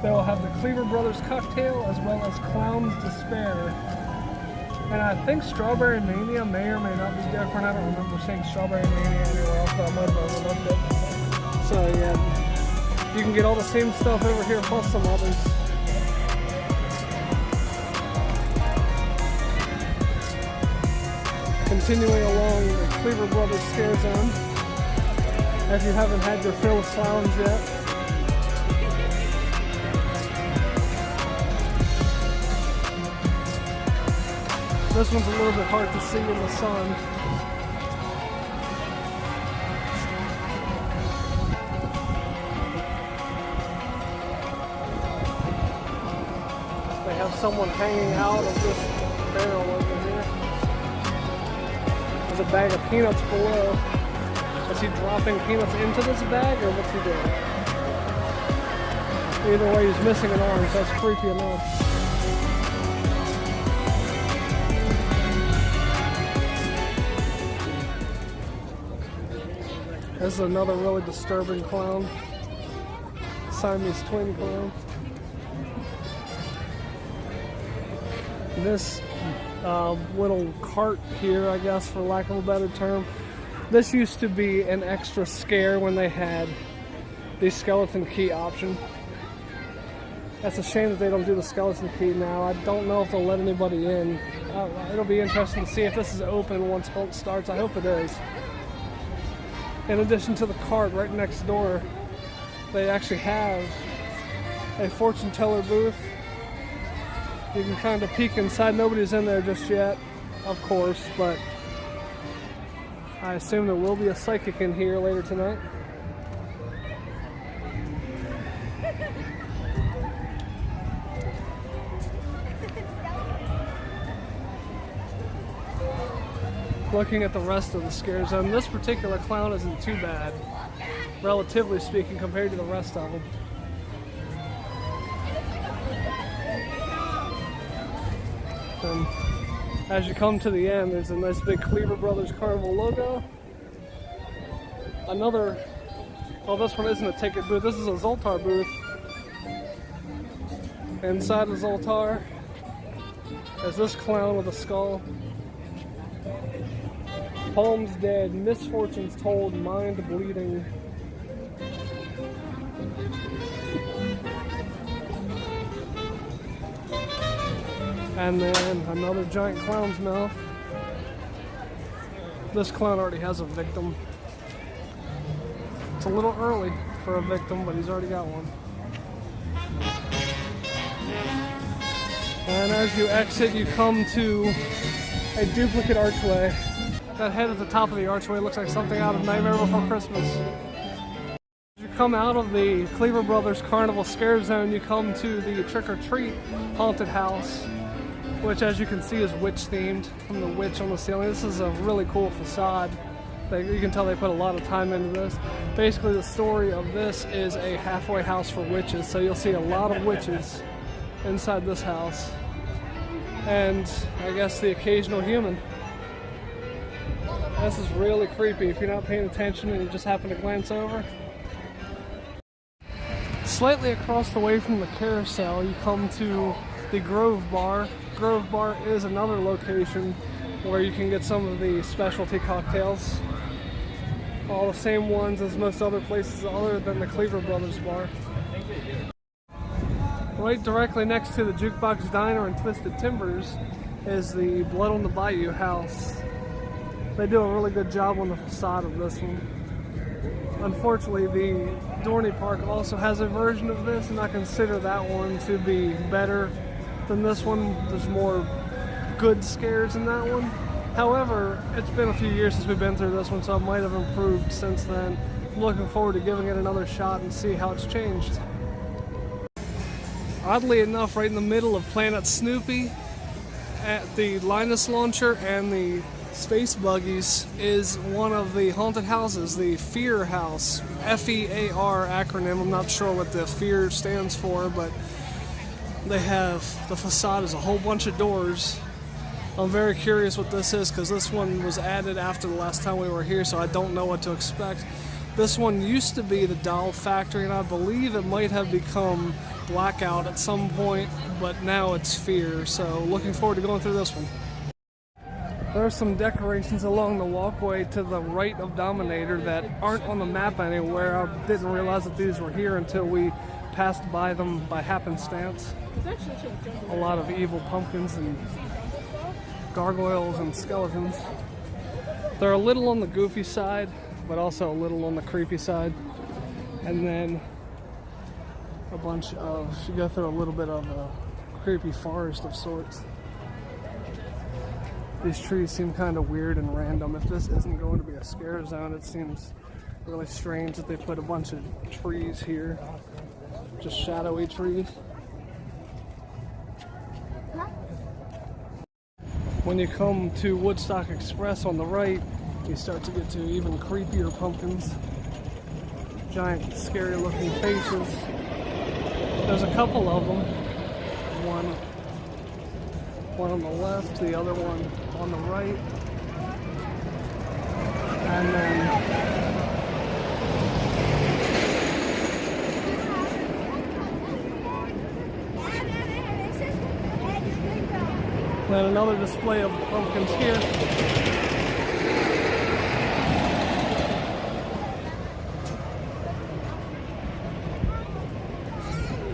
they'll have the Cleaver Brothers cocktail as well as Clown's Despair. And I think Strawberry Mania may or may not be different. I don't remember seeing Strawberry Mania anywhere else, but I might have overlooked it. So yeah, you can get all the same stuff over here plus some others. Continuing along the Cleaver Brothers Scare Zone, if you haven't had your fill of clowns yet. This one's a little bit hard to see in the sun. They have someone hanging out of this barrel over here. There's a bag of peanuts below. Is he dropping peanuts into this bag, or what's he doing? Either way, he's missing an arm, so that's creepy enough. This is another really disturbing clown. Siamese twin clown. This little cart here, I guess, for lack of a better term, this used to be an extra scare when they had the skeleton key option. That's a shame that they don't do the skeleton key now. I don't know if they'll let anybody in. It'll be interesting to see if this is open once Haunt starts. I hope it is. In addition to the cart right next door, they actually have a fortune teller booth. You can kind of peek inside. Nobody's in there just yet, of course, but I assume there will be a psychic in here later tonight. Looking at the rest of the scare zone, this particular clown isn't too bad, relatively speaking, compared to the rest of them. And as you come to the end, there's a nice big Cleaver Brothers Carnival logo. Another, well, this one isn't a ticket booth, this is a Zoltar booth. Inside the Zoltar is this clown with a skull. Palms dead, misfortunes told, mind bleeding. And then another giant clown's mouth. This clown already has a victim. It's a little early for a victim, but he's already got one. And as you exit, you come to a duplicate archway. That head at the top of the archway looks like something out of Nightmare Before Christmas. As you come out of the Cleaver Brothers Carnival Scare Zone, you come to the Trick or Treat haunted house, which, as you can see, is witch themed from the witch on the ceiling. This is a really cool facade. You can tell they put a lot of time into this. Basically, the story of this is a halfway house for witches, so you'll see a lot of witches inside this house. And I guess the occasional human. This is really creepy if you're not paying attention and you just happen to glance over. Slightly across the way from the carousel, you come to the Grove Bar. Grove Bar is another location where you can get some of the specialty cocktails. All the same ones as most other places other than the Cleaver Brothers Bar. Right directly next to the Jukebox Diner and Twisted Timbers is the Blood on the Bayou house. They do a really good job on the facade of this one. Unfortunately, the Dorney Park also has a version of this, and I consider that one to be better than this one. There's more good scares in that one. However, it's been a few years since we've been through this one, so it might have improved since then. I'm looking forward to giving it another shot and see how it's changed. Oddly enough, right in the middle of Planet Snoopy, at the Linus launcher and the space buggies, is one of the haunted houses, the F.E.A.R house. F.E.A.R acronym. I'm not sure what the F.E.A.R stands for, but they have, the facade is a whole bunch of doors. I'm very curious what this is because this one was added after the last time we were here, so I don't know what to expect. This one used to be the doll factory, and I believe it might have become Blackout at some point, but now it's F.E.A.R, so looking forward to going through this one. There are some decorations along the walkway to the right of Dominator that aren't on the map anywhere. I didn't realize that these were here until we passed by them by happenstance. A lot of evil pumpkins and gargoyles and skeletons. They're a little on the goofy side, but also a little on the creepy side. And then a bunch of, you go through a little bit of a creepy forest of sorts. These trees seem kind of weird and random. If this isn't going to be a scare zone, it seems really strange that they put a bunch of trees here. Just shadowy trees. When you come to Woodstock Express on the right, you start to get to even creepier pumpkins. Giant, scary looking faces. There's a couple of them. One on the left, the other one on the right. And then another display of pumpkins here.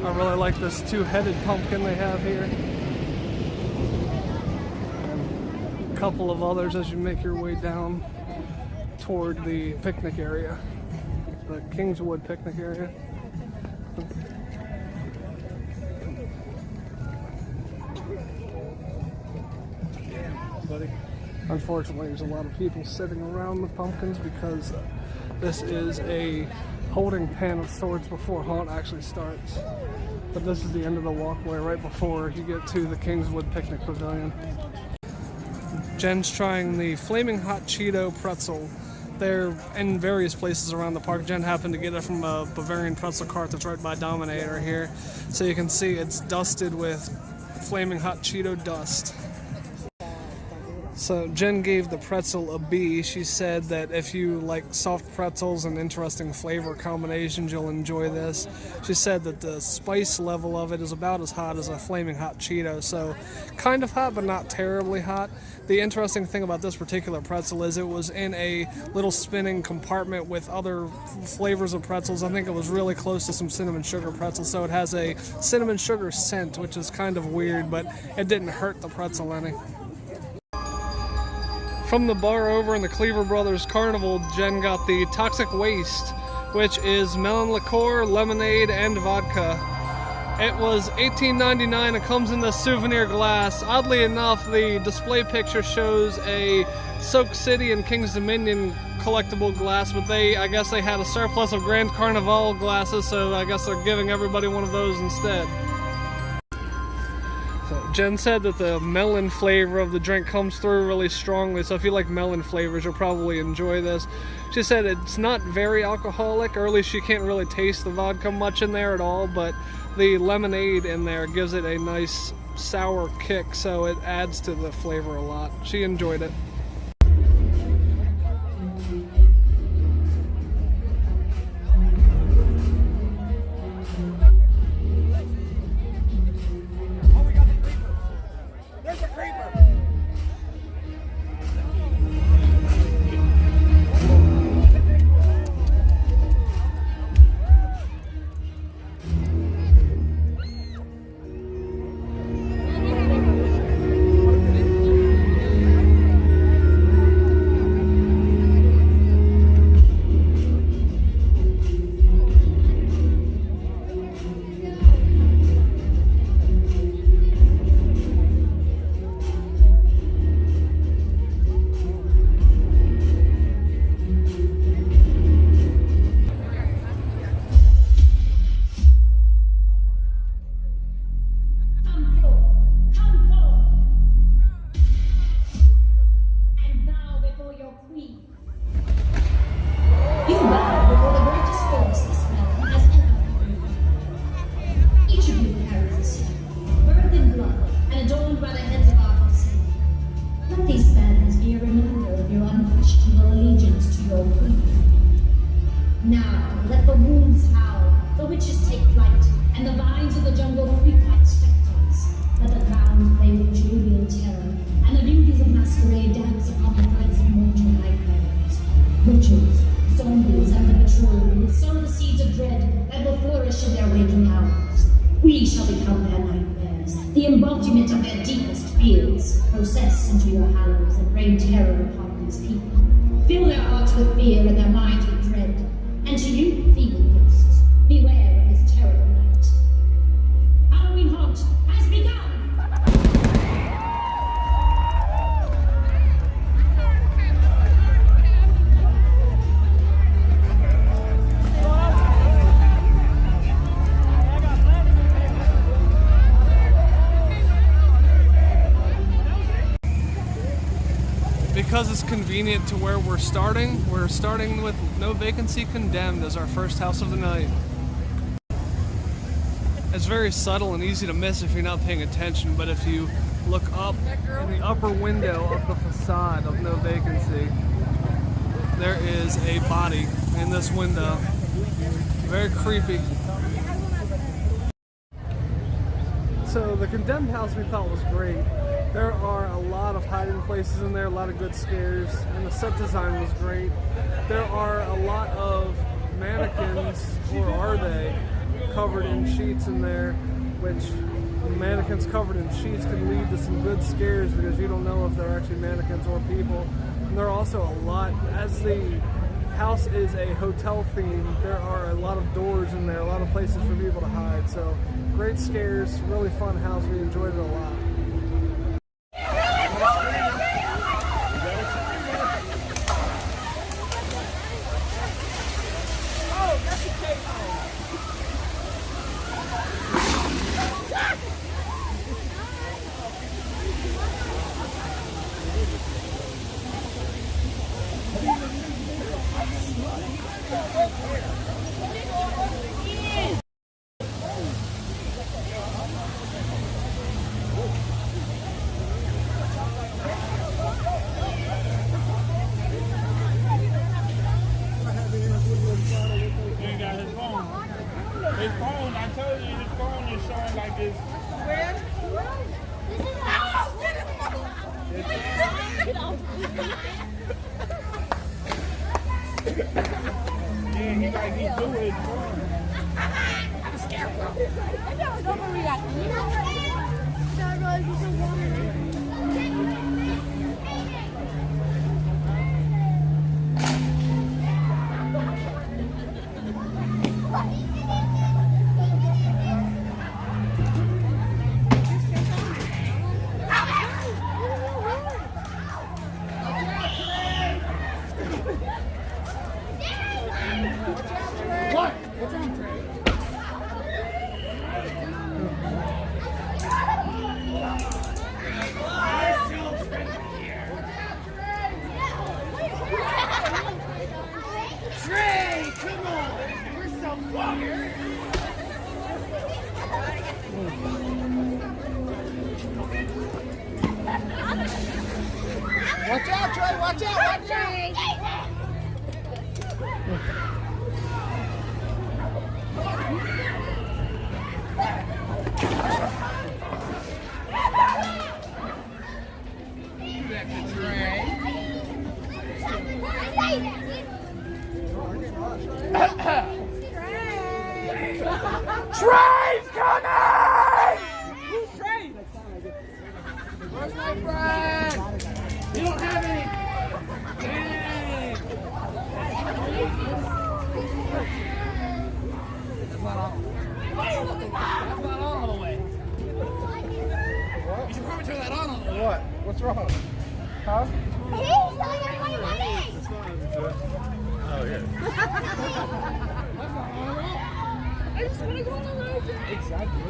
I really like this two-headed pumpkin they have here. And a couple of others as you make your way down toward the picnic area, the Kingswood picnic area. Unfortunately, there's a lot of people sitting around the pumpkins because this is a holding pen of sorts before haunt actually starts. But this is the end of the walkway right before you get to the Kingswood Picnic Pavilion. Jen's trying the Flaming Hot Cheeto pretzel. They're in various places around the park. Jen happened to get it from a Bavarian pretzel cart that's right by Dominator here. So you can see it's dusted with Flaming Hot Cheeto dust. So Jen gave the pretzel a B. She said that if you like soft pretzels and interesting flavor combinations, you'll enjoy this. She said that the spice level of it is about as hot as a Flaming Hot Cheeto, so kind of hot but not terribly hot. The interesting thing about this particular pretzel is it was in a little spinning compartment with other flavors of pretzels. I think it was really close to some cinnamon sugar pretzels, so it has a cinnamon sugar scent, which is kind of weird, but it didn't hurt the pretzel any. From the bar over in the Cleaver Brothers Carnival, Jen got the Toxic Waste, which is melon liqueur, lemonade, and vodka. It was $18.99. It comes in the souvenir glass. Oddly enough, the display picture shows a Soak City and King's Dominion collectible glass, but I guess they had a surplus of Grand Carnival glasses, so I guess they're giving everybody one of those instead. Jen said that the melon flavor of the drink comes through really strongly, so if you like melon flavors, you'll probably enjoy this. She said it's not very alcoholic, or at least she can't really taste the vodka much in there at all, but the lemonade in there gives it a nice sour kick, so it adds to the flavor a lot. She enjoyed it. your queen. Now, let the wolves howl, the witches take flight, and the vines of the jungle creep like spectres. Let the ground play with Julian terror, and the beauties of Masquerade dance upon the threads of mortal nightmares. Witches, zombies, and the patrol will sow the seeds of dread that will flourish in their waking hours. We shall become their nightmares, the embodiment of their deepest fears. Process into your hallows and rain terror upon these people. Fill their hearts with fear and their minds with dread. And to you, feeble ghosts, beware of this terrible night. Halloween haunt has begun! Because it's convenient to where we're starting with No Vacancy Condemned as our first house of the night. It's very subtle and easy to miss if you're not paying attention, but if you look up in the upper window of the facade of No Vacancy, there is a body in this window. Very creepy. So the Condemned house we thought was great. There are a lot of hiding places in there, a lot of good scares, and the set design was great. There are a lot of mannequins, or are they, covered in sheets in there, which mannequins covered in sheets can lead to some good scares because you don't know if they're actually mannequins or people. And there are also a lot, as the house is a hotel theme, there are a lot of doors in there, a lot of places for people to hide. So great scares, really fun house, we enjoyed it a lot. His phone, I told you, his phone is showing like this. Where? Yeah, he like he do his phone. I'm scared. I don't overreact. I don't realize he's so warm. Watch out, Trey! Watch out! Watch out! Trey's coming! Who's Trey? Where's my friend? You don't have any. Dang. That's not all. That's not all the way. What? You should probably turn that on all the way. What? What's wrong? Huh? He's telling everybody my name. Oh, here. I just want to go on the road. Exactly.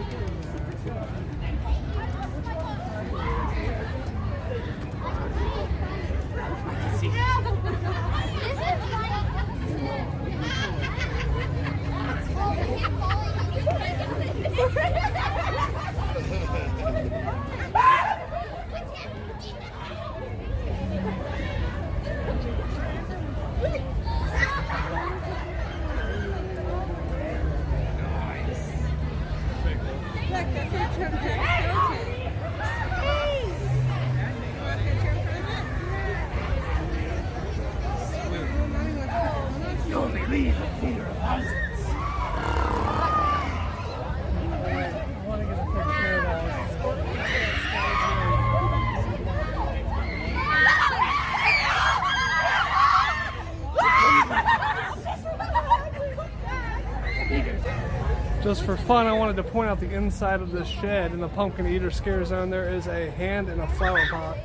just for fun, I wanted to point out the inside of this shed in the Pumpkin Eater Scare Zone. There is a hand in a flower pot.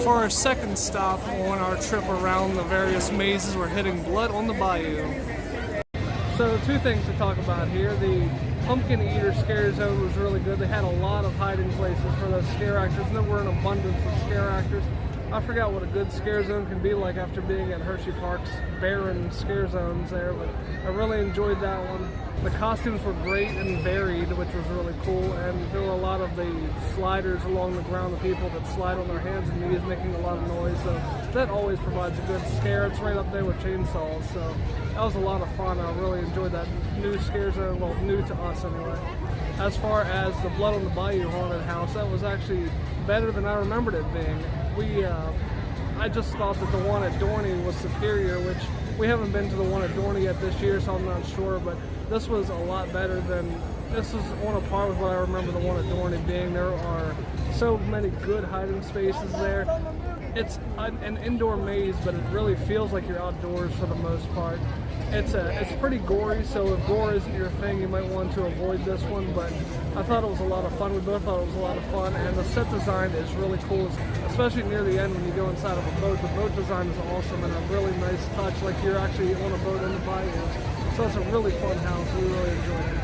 For our second stop on our trip around the various mazes, we're hitting Blood on the Bayou. So two things to talk about here. The Pumpkin Eater Scare Zone was really good. They had a lot of hiding places for those scare actors, and there were an abundance of scare actors. I forgot what a good scare zone can be like after being at Hershey Park's barren scare zones there, but I really enjoyed that one. The costumes were great and varied, which was really cool, and there were a lot of the sliders along the ground, the people that slide on their hands and knees making a lot of noise, so that always provides a good scare. It's right up there with chainsaws, so that was a lot of fun. I really enjoyed that new scare zone, well, new to us anyway. As far as the Blood on the Bayou haunted house, that was actually better than I remembered it being. I just thought that the one at Dorney was superior, which we haven't been to the one at Dorney yet this year, so I'm not sure, but this was a lot better than, this was on a par with what I remember the one at Dorney being. There are so many good hiding spaces there. It's an indoor maze, but it really feels like you're outdoors for the most part. It's pretty gory, so if gore isn't your thing, you might want to avoid this one, but I thought it was a lot of fun. We both thought it was a lot of fun, and the set design is really cool, especially near the end when you go inside of a boat. The boat design is awesome and a really nice touch, like you're actually on a boat in the bayou. So it's a really fun house. We really enjoyed it.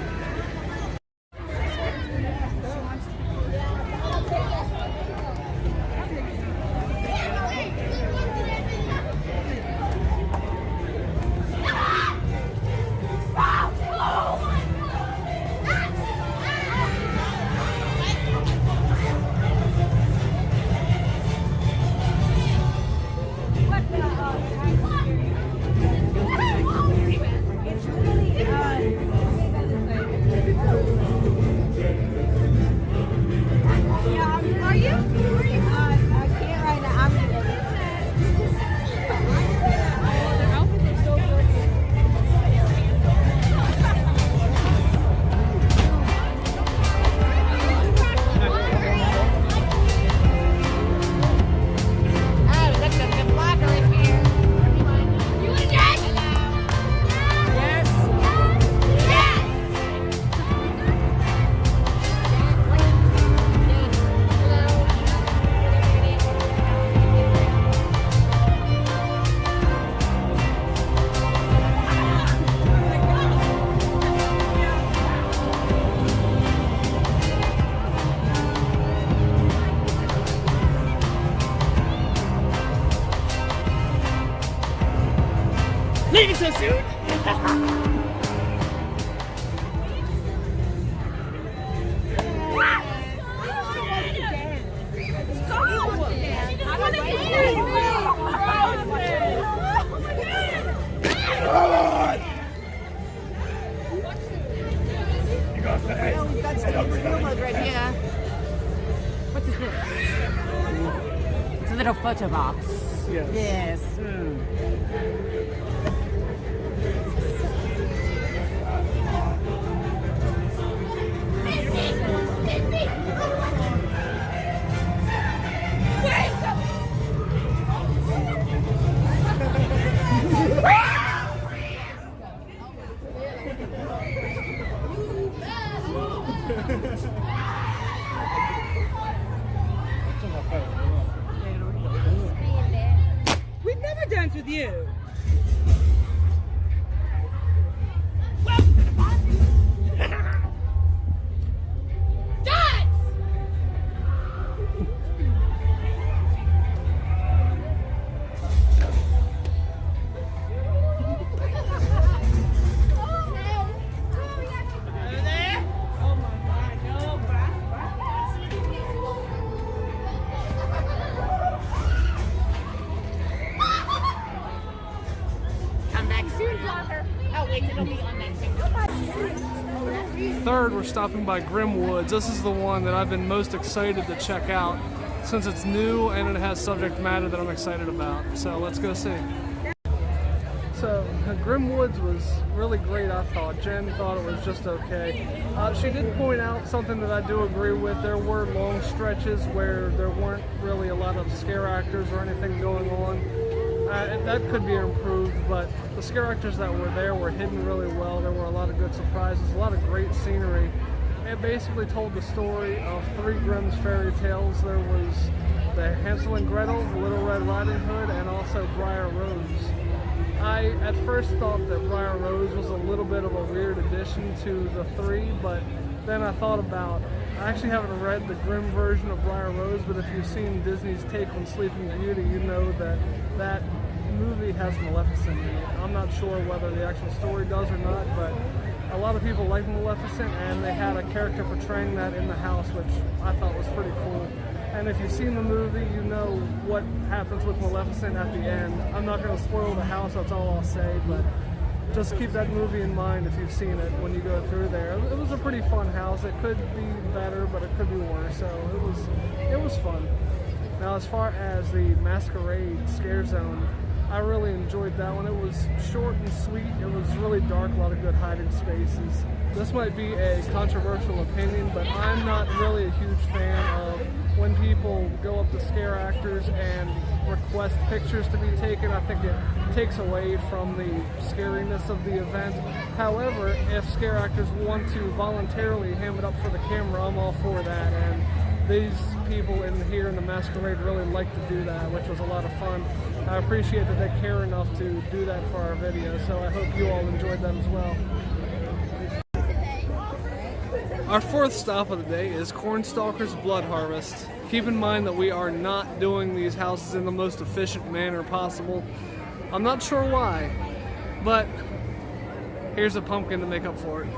Leaving so soon? What is this? It's a little photo box. Yes. Yes. We'd never dance with you. Third, we're stopping by Grimmwoods. This is the one that I've been most excited to check out since it's new and it has subject matter that I'm excited about. So let's go see. So Grimmwoods was really great, I thought. Jen thought it was just okay. She did point out something that I do agree with. There were long stretches where there weren't really a lot of scare actors or anything going on. That could be improved, but the scare actors that were there were hidden really well. There were a lot of good surprises, a lot of great scenery. It basically told the story of 3 Grimm's fairy tales. There was the Hansel and Gretel, Little Red Riding Hood, and also Briar Rose. I at first thought that Briar Rose was a little bit of a weird addition to the 3, but then I thought about, I actually haven't read the Grimm version of Briar Rose, but if you've seen Disney's take on Sleeping Beauty, you know that that movie has Maleficent in it. I'm not sure whether the actual story does or not, but a lot of people like Maleficent, and they had a character portraying that in the house, which I thought was pretty cool. And if you've seen the movie, you know what happens with Maleficent at the end. I'm not going to spoil the house, that's all I'll say, but just keep that movie in mind if you've seen it when you go through there. It was a pretty fun house. It could be better, but it could be worse, so it was fun. Now, as far as the Masquerade Scare Zone, I really enjoyed that one. It was short and sweet. It was really dark, a lot of good hiding spaces. This might be a controversial opinion, but I'm not really a huge fan of when people go up to scare actors and request pictures to be taken. I think it takes away from the scariness of the event. However, if scare actors want to voluntarily ham it up for the camera, I'm all for that. And these people here in the Masquerade really like to do that, which was a lot of fun. I appreciate that they care enough to do that for our video, so I hope you all enjoyed that as well. Our 4th stop of the day is Cornstalkers Blood Harvest. Keep in mind that we are not doing these houses in the most efficient manner possible. I'm not sure why, but here's a pumpkin to make up for it.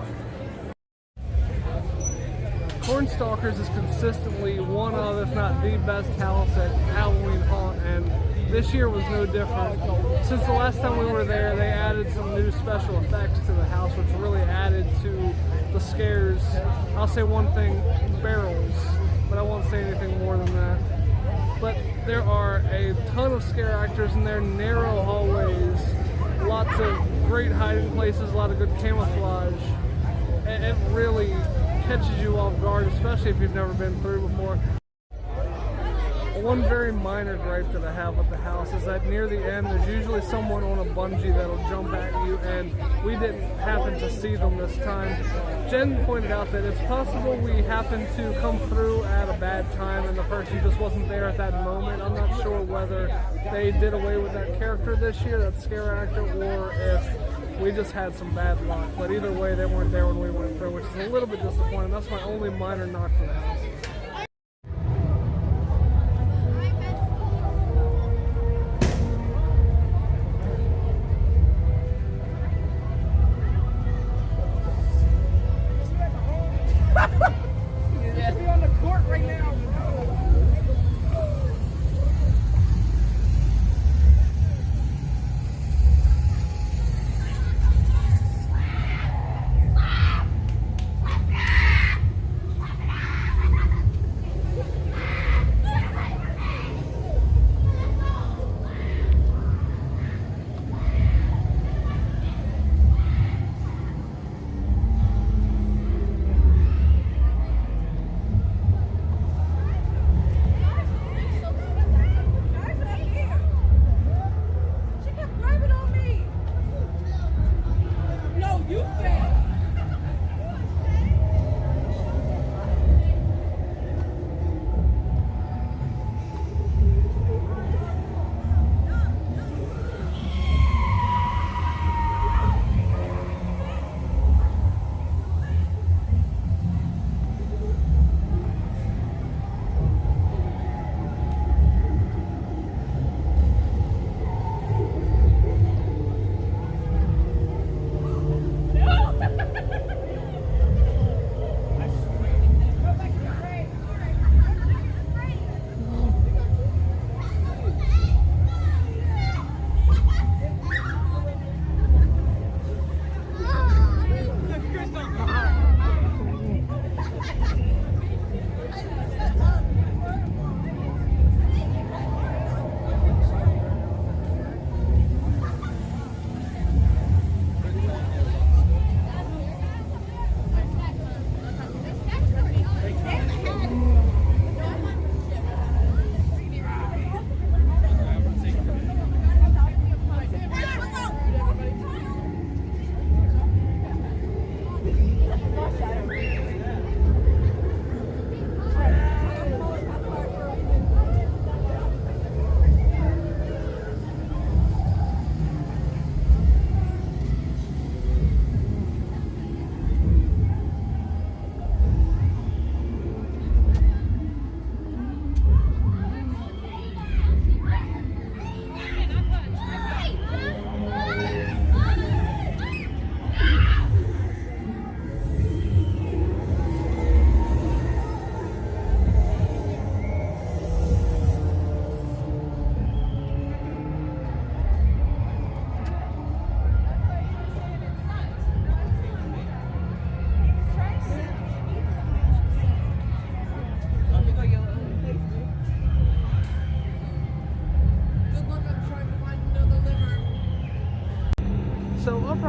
Cornstalkers is consistently one of, if not the best house at Halloween Haunt, and this year was no different. Since the last time we were there, they added some new special effects to the house, which really added to the scares. I'll say one thing, barrels, but I won't say anything more than that. But there are a ton of scare actors in there, narrow hallways, lots of great hiding places, a lot of good camouflage. It really catches you off guard, especially if you've never been through before. One very minor gripe that I have with the house is that near the end there's usually someone on a bungee that'll jump at you, and we didn't happen to see them this time. Jen pointed out that it's possible we happened to come through at a bad time and the person just wasn't there at that moment. I'm not sure whether they did away with that character this year, that scare actor, or if we just had some bad luck. But either way, they weren't there when we went through, which is a little bit disappointing. That's my only minor knock for the house.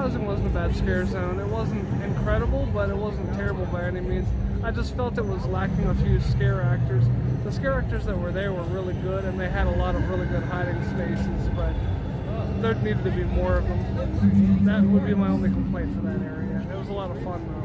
Uprising wasn't a bad scare zone. It wasn't incredible, but it wasn't terrible by any means. I just felt it was lacking a few scare actors. The scare actors that were there were really good, and they had a lot of really good hiding spaces, but there needed to be more of them. That would be my only complaint for that area. It was a lot of fun, though.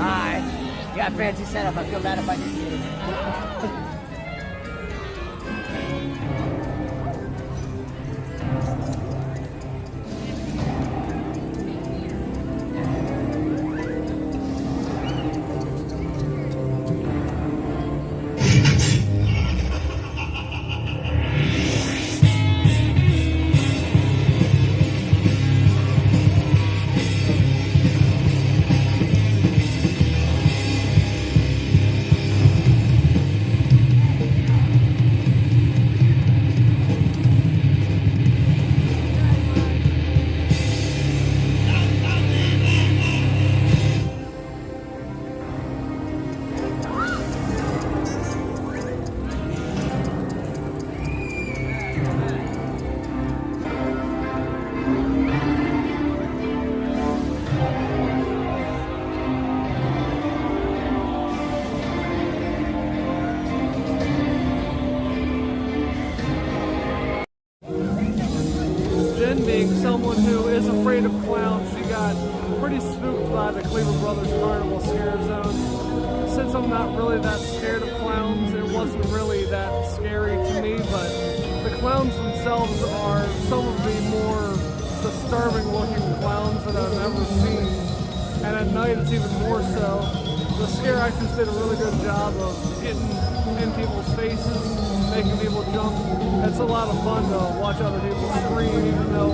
Hi. You got a fancy setup. I feel bad if I didn't get it. Someone who is afraid of clowns, she got pretty spooked by the Cleaver Brothers Carnival scare zone. Since I'm not really that scared of clowns, it wasn't really that scary to me, but the clowns themselves are some of the more disturbing looking clowns that I've ever seen, and at night it's even more so. The scare actors did a really good job of getting in people's faces, making people jump. It's a lot of fun to watch other people scream, even though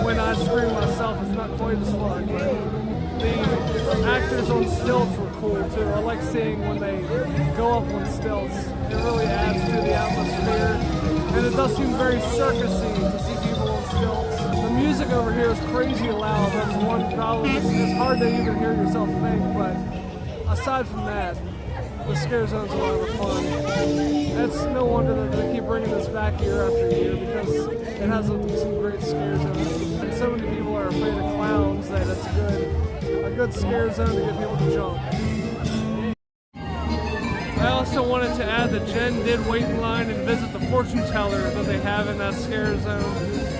when I scream myself it's not quite as fun. But the actors on stilts were cool too. I like seeing when they go up on stilts. It really adds to the atmosphere. and it does seem very circusy to see people on stilts. The music over here is crazy loud. That's one problem. It's hard to even hear yourself think, but aside from that, the scare zone's a lot of fun. It's no wonder that they keep bringing this back year after year because it has some great scare zones. And so many people are afraid of clowns that it's a good scare zone to get people to jump. I also wanted to add that Jen did wait in line and visit the fortune teller that they have in that scare zone.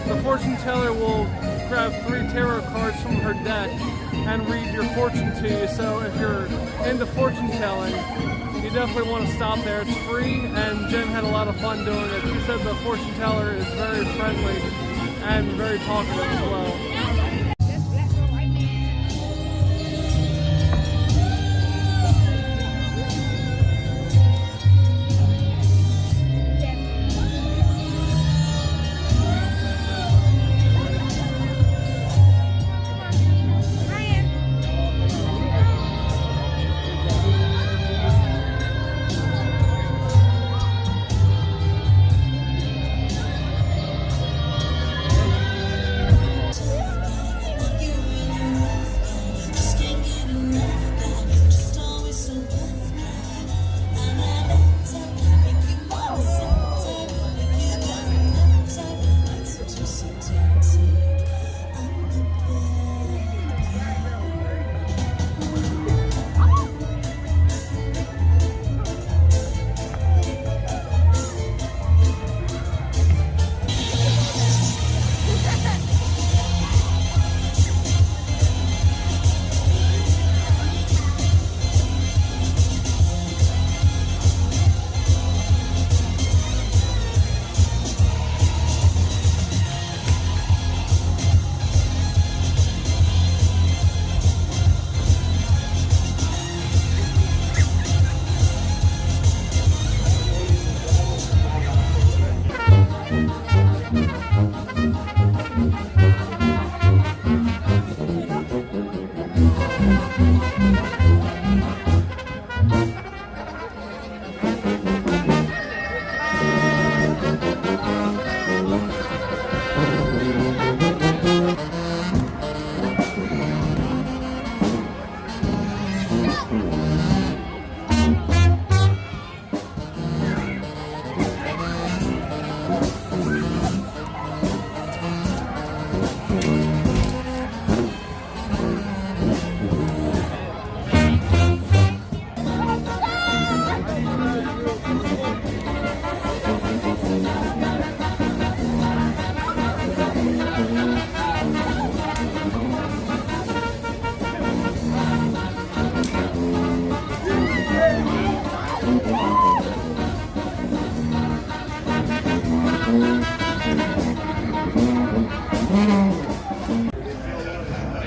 The fortune teller will grab 3 tarot cards from her deck and read your fortune to you. So if you're into fortune telling, you definitely want to stop there. It's free, and Jen had a lot of fun doing it. She said the fortune teller is very friendly and very talkative as well.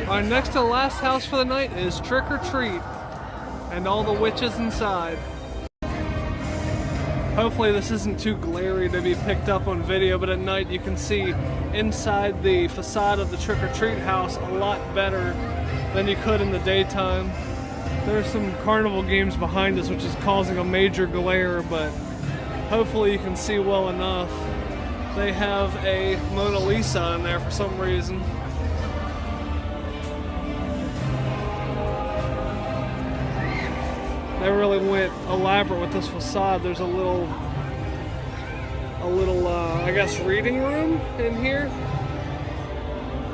Our next to last house for the night is Trick or Treat, and all the witches inside. Hopefully this isn't too glary to be picked up on video, but at night you can see inside the facade of the Trick or Treat house a lot better than you could in the daytime. There's some carnival games behind us which is causing a major glare, but hopefully you can see well enough. They have a Mona Lisa in there for some reason. They really went elaborate with this facade. There's a little, I guess, reading room in here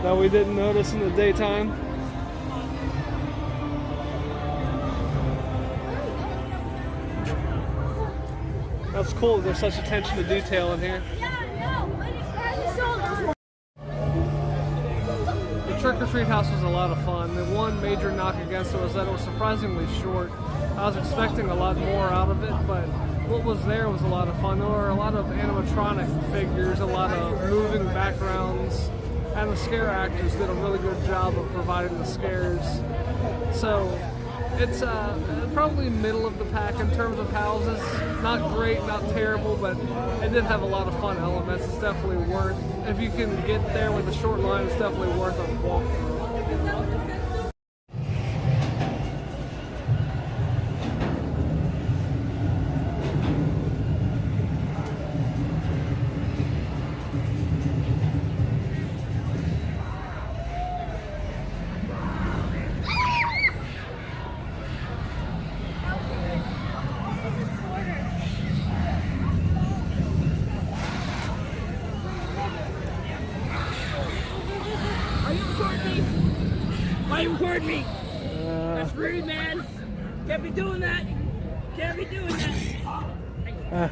that we didn't notice in the daytime. That's cool. There's such attention to detail in here. The Trick or Treat house was a lot of fun. The one major knock against it was that it was surprisingly short. I was expecting a lot more out of it, but what was there was a lot of fun. There were a lot of animatronic figures, a lot of moving backgrounds, and the scare actors did a really good job of providing the scares. So it's probably middle of the pack in terms of houses. Not great, not terrible, but it did have a lot of fun elements. It's definitely worth, if you can get there with a short line, it's definitely worth a walkthrough. scared me. That's rude, man. Can't be doing that. Can't be doing that.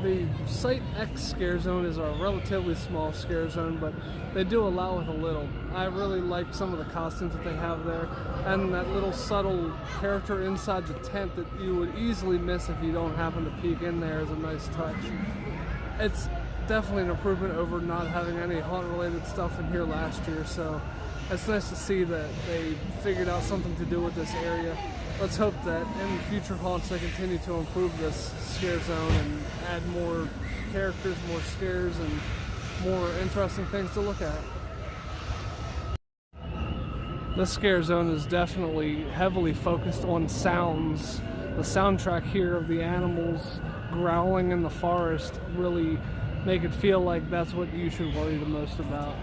The Site X scare zone is a relatively small scare zone, but they do allow with a little. I really like some of the costumes that they have there, and that little subtle character inside the tent that you would easily miss if you don't happen to peek in there is a nice touch. It's definitely an improvement over not having any haunt-related stuff in here last year, so it's nice to see that they figured out something to do with this area. Let's hope that in future haunts they continue to improve this scare zone and add more characters, more scares, and more interesting things to look at. This scare zone is definitely heavily focused on sounds. The soundtrack here of the animals growling in the forest really make it feel like that's what you should worry the most about.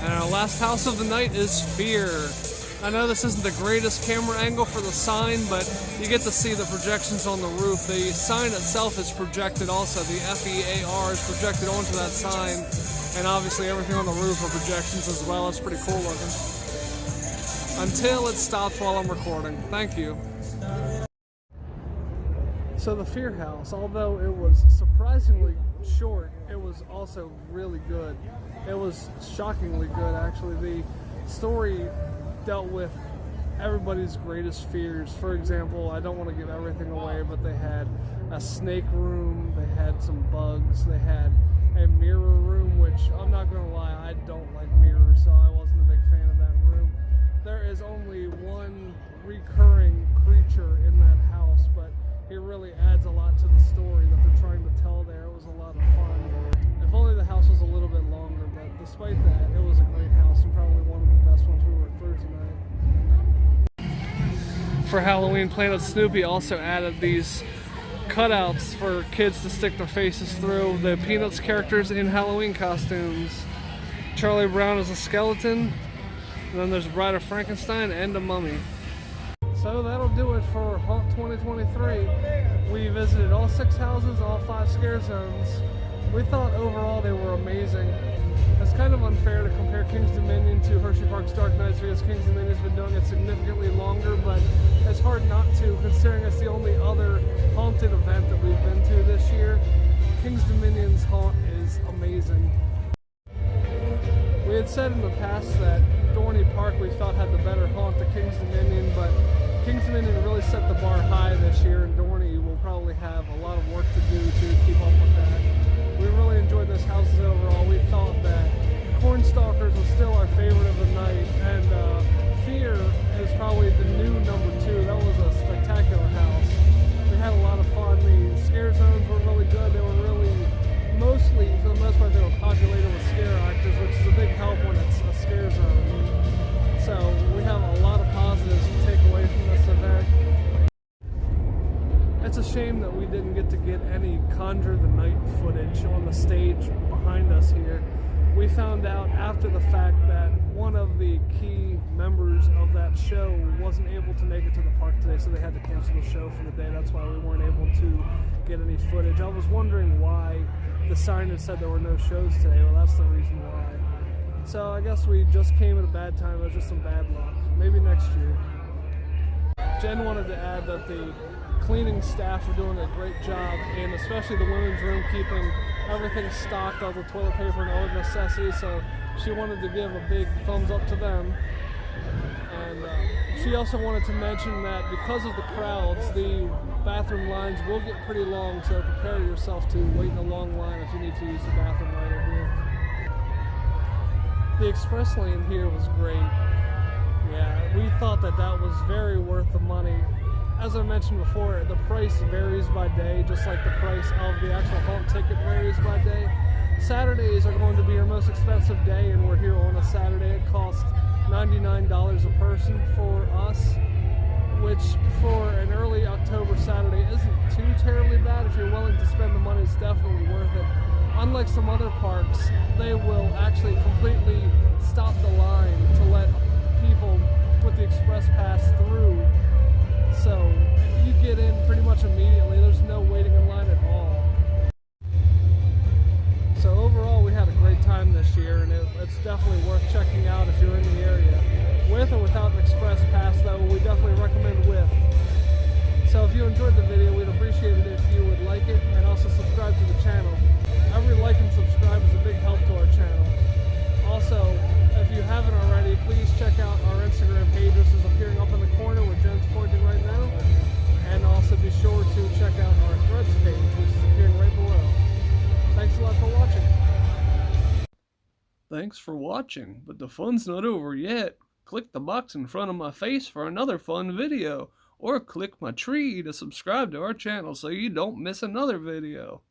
And our last house of the night is F.E.A.R. I know this isn't the greatest camera angle for the sign, but you get to see the projections on the roof. The sign itself is projected also. The F.E.A.R is projected onto that sign, and obviously everything on the roof are projections as well. It's pretty cool looking. Until it stops while I'm recording. Thank you. So the F.E.A.R house, although it was surprisingly short, it was also really good. It was shockingly good, actually. The story dealt with everybody's greatest fears. For example, I don't want to give everything away, but they had a snake room, they had some bugs, they had a mirror room, which I'm not going to lie, I don't like mirrors, so I wasn't a big fan of that room. There is only one recurring creature in that house, but it really adds a lot to the story that they're trying to tell there. It was a lot of fun. If only the house was a little bit longer, but despite that, it was a great house and probably one of the best ones we were through tonight. For Halloween, Planet Snoopy also added these cutouts for kids to stick their faces through. The Peanuts characters in Halloween costumes. Charlie Brown is a skeleton, and then there's Bride of Frankenstein and a mummy. So that'll do it for Haunt 2023. We visited all 6 houses, all 5 scare zones. We thought overall they were amazing. It's kind of unfair to compare King's Dominion to Hershey Park's Dark Nights because King's Dominion's been doing it significantly longer, but it's hard not to, considering it's the only other haunted event that we've been to this year. King's Dominion's haunt is amazing. We had said in the past that Dorney Park we thought had the better haunt to King's Dominion, but King's Dominion really set the bar high this year, and Dorney will probably have a lot of work to do to keep up with that. We really enjoyed this houses overall. We thought that Cornstalkers was still our favorite of the night, and F.E.A.R is probably the new number 2. That was a spectacular house. We had a lot of fun. The scare zones were really good. They were really, mostly, for the most part, they were populated with scare actors, which is a big help when it's a scare zone. So we have a lot of positives to take away from this event. It's a shame that we didn't get to get any Conjure the Night footage on the stage behind us here. We found out after the fact that one of the key members of that show wasn't able to make it to the park today, so they had to cancel the show for the day. That's why we weren't able to get any footage. I was wondering why the sign had said there were no shows today. Well, that's the reason why. So I guess we just came at a bad time. It was just some bad luck. Maybe next year. Jen wanted to add that the cleaning staff are doing a great job, and especially the women's room, keeping everything stocked, all the toilet paper and all the necessities, so she wanted to give a big thumbs up to them. And she also wanted to mention that because of the crowds, the bathroom lines will get pretty long, so prepare yourself to wait in a long line if you need to use the bathroom later here. The express lane here was great. Yeah, we thought that that was very worth the money. As I mentioned before, the price varies by day, just like the price of the actual haunt ticket varies by day. Saturdays are going to be our most expensive day, and we're here on a Saturday. It costs $99 a person for us, which for an early October Saturday isn't too terribly bad. If you're willing to spend the money, it's definitely worth it. Unlike some other parks, they will actually completely stop the line to let people with the express pass through. So you get in pretty much immediately. There's no waiting in line at all. So overall, we had a great time this year, and it's definitely worth checking out if you're in the area. With or without an express pass, though, we definitely recommend with. So if you enjoyed the video, we'd appreciate it if you would like it and also subscribe to the channel. Every like and subscribe is a big help to our channel. Also, if you haven't already, please check out our Instagram page. This is appearing up in the corner where Jen's pointing right now. And also be sure to check out our Threads page, which is appearing right below. Thanks a lot for watching. Thanks for watching, but the fun's not over yet. Click the box in front of my face for another fun video, or click my tree to subscribe to our channel so you don't miss another video.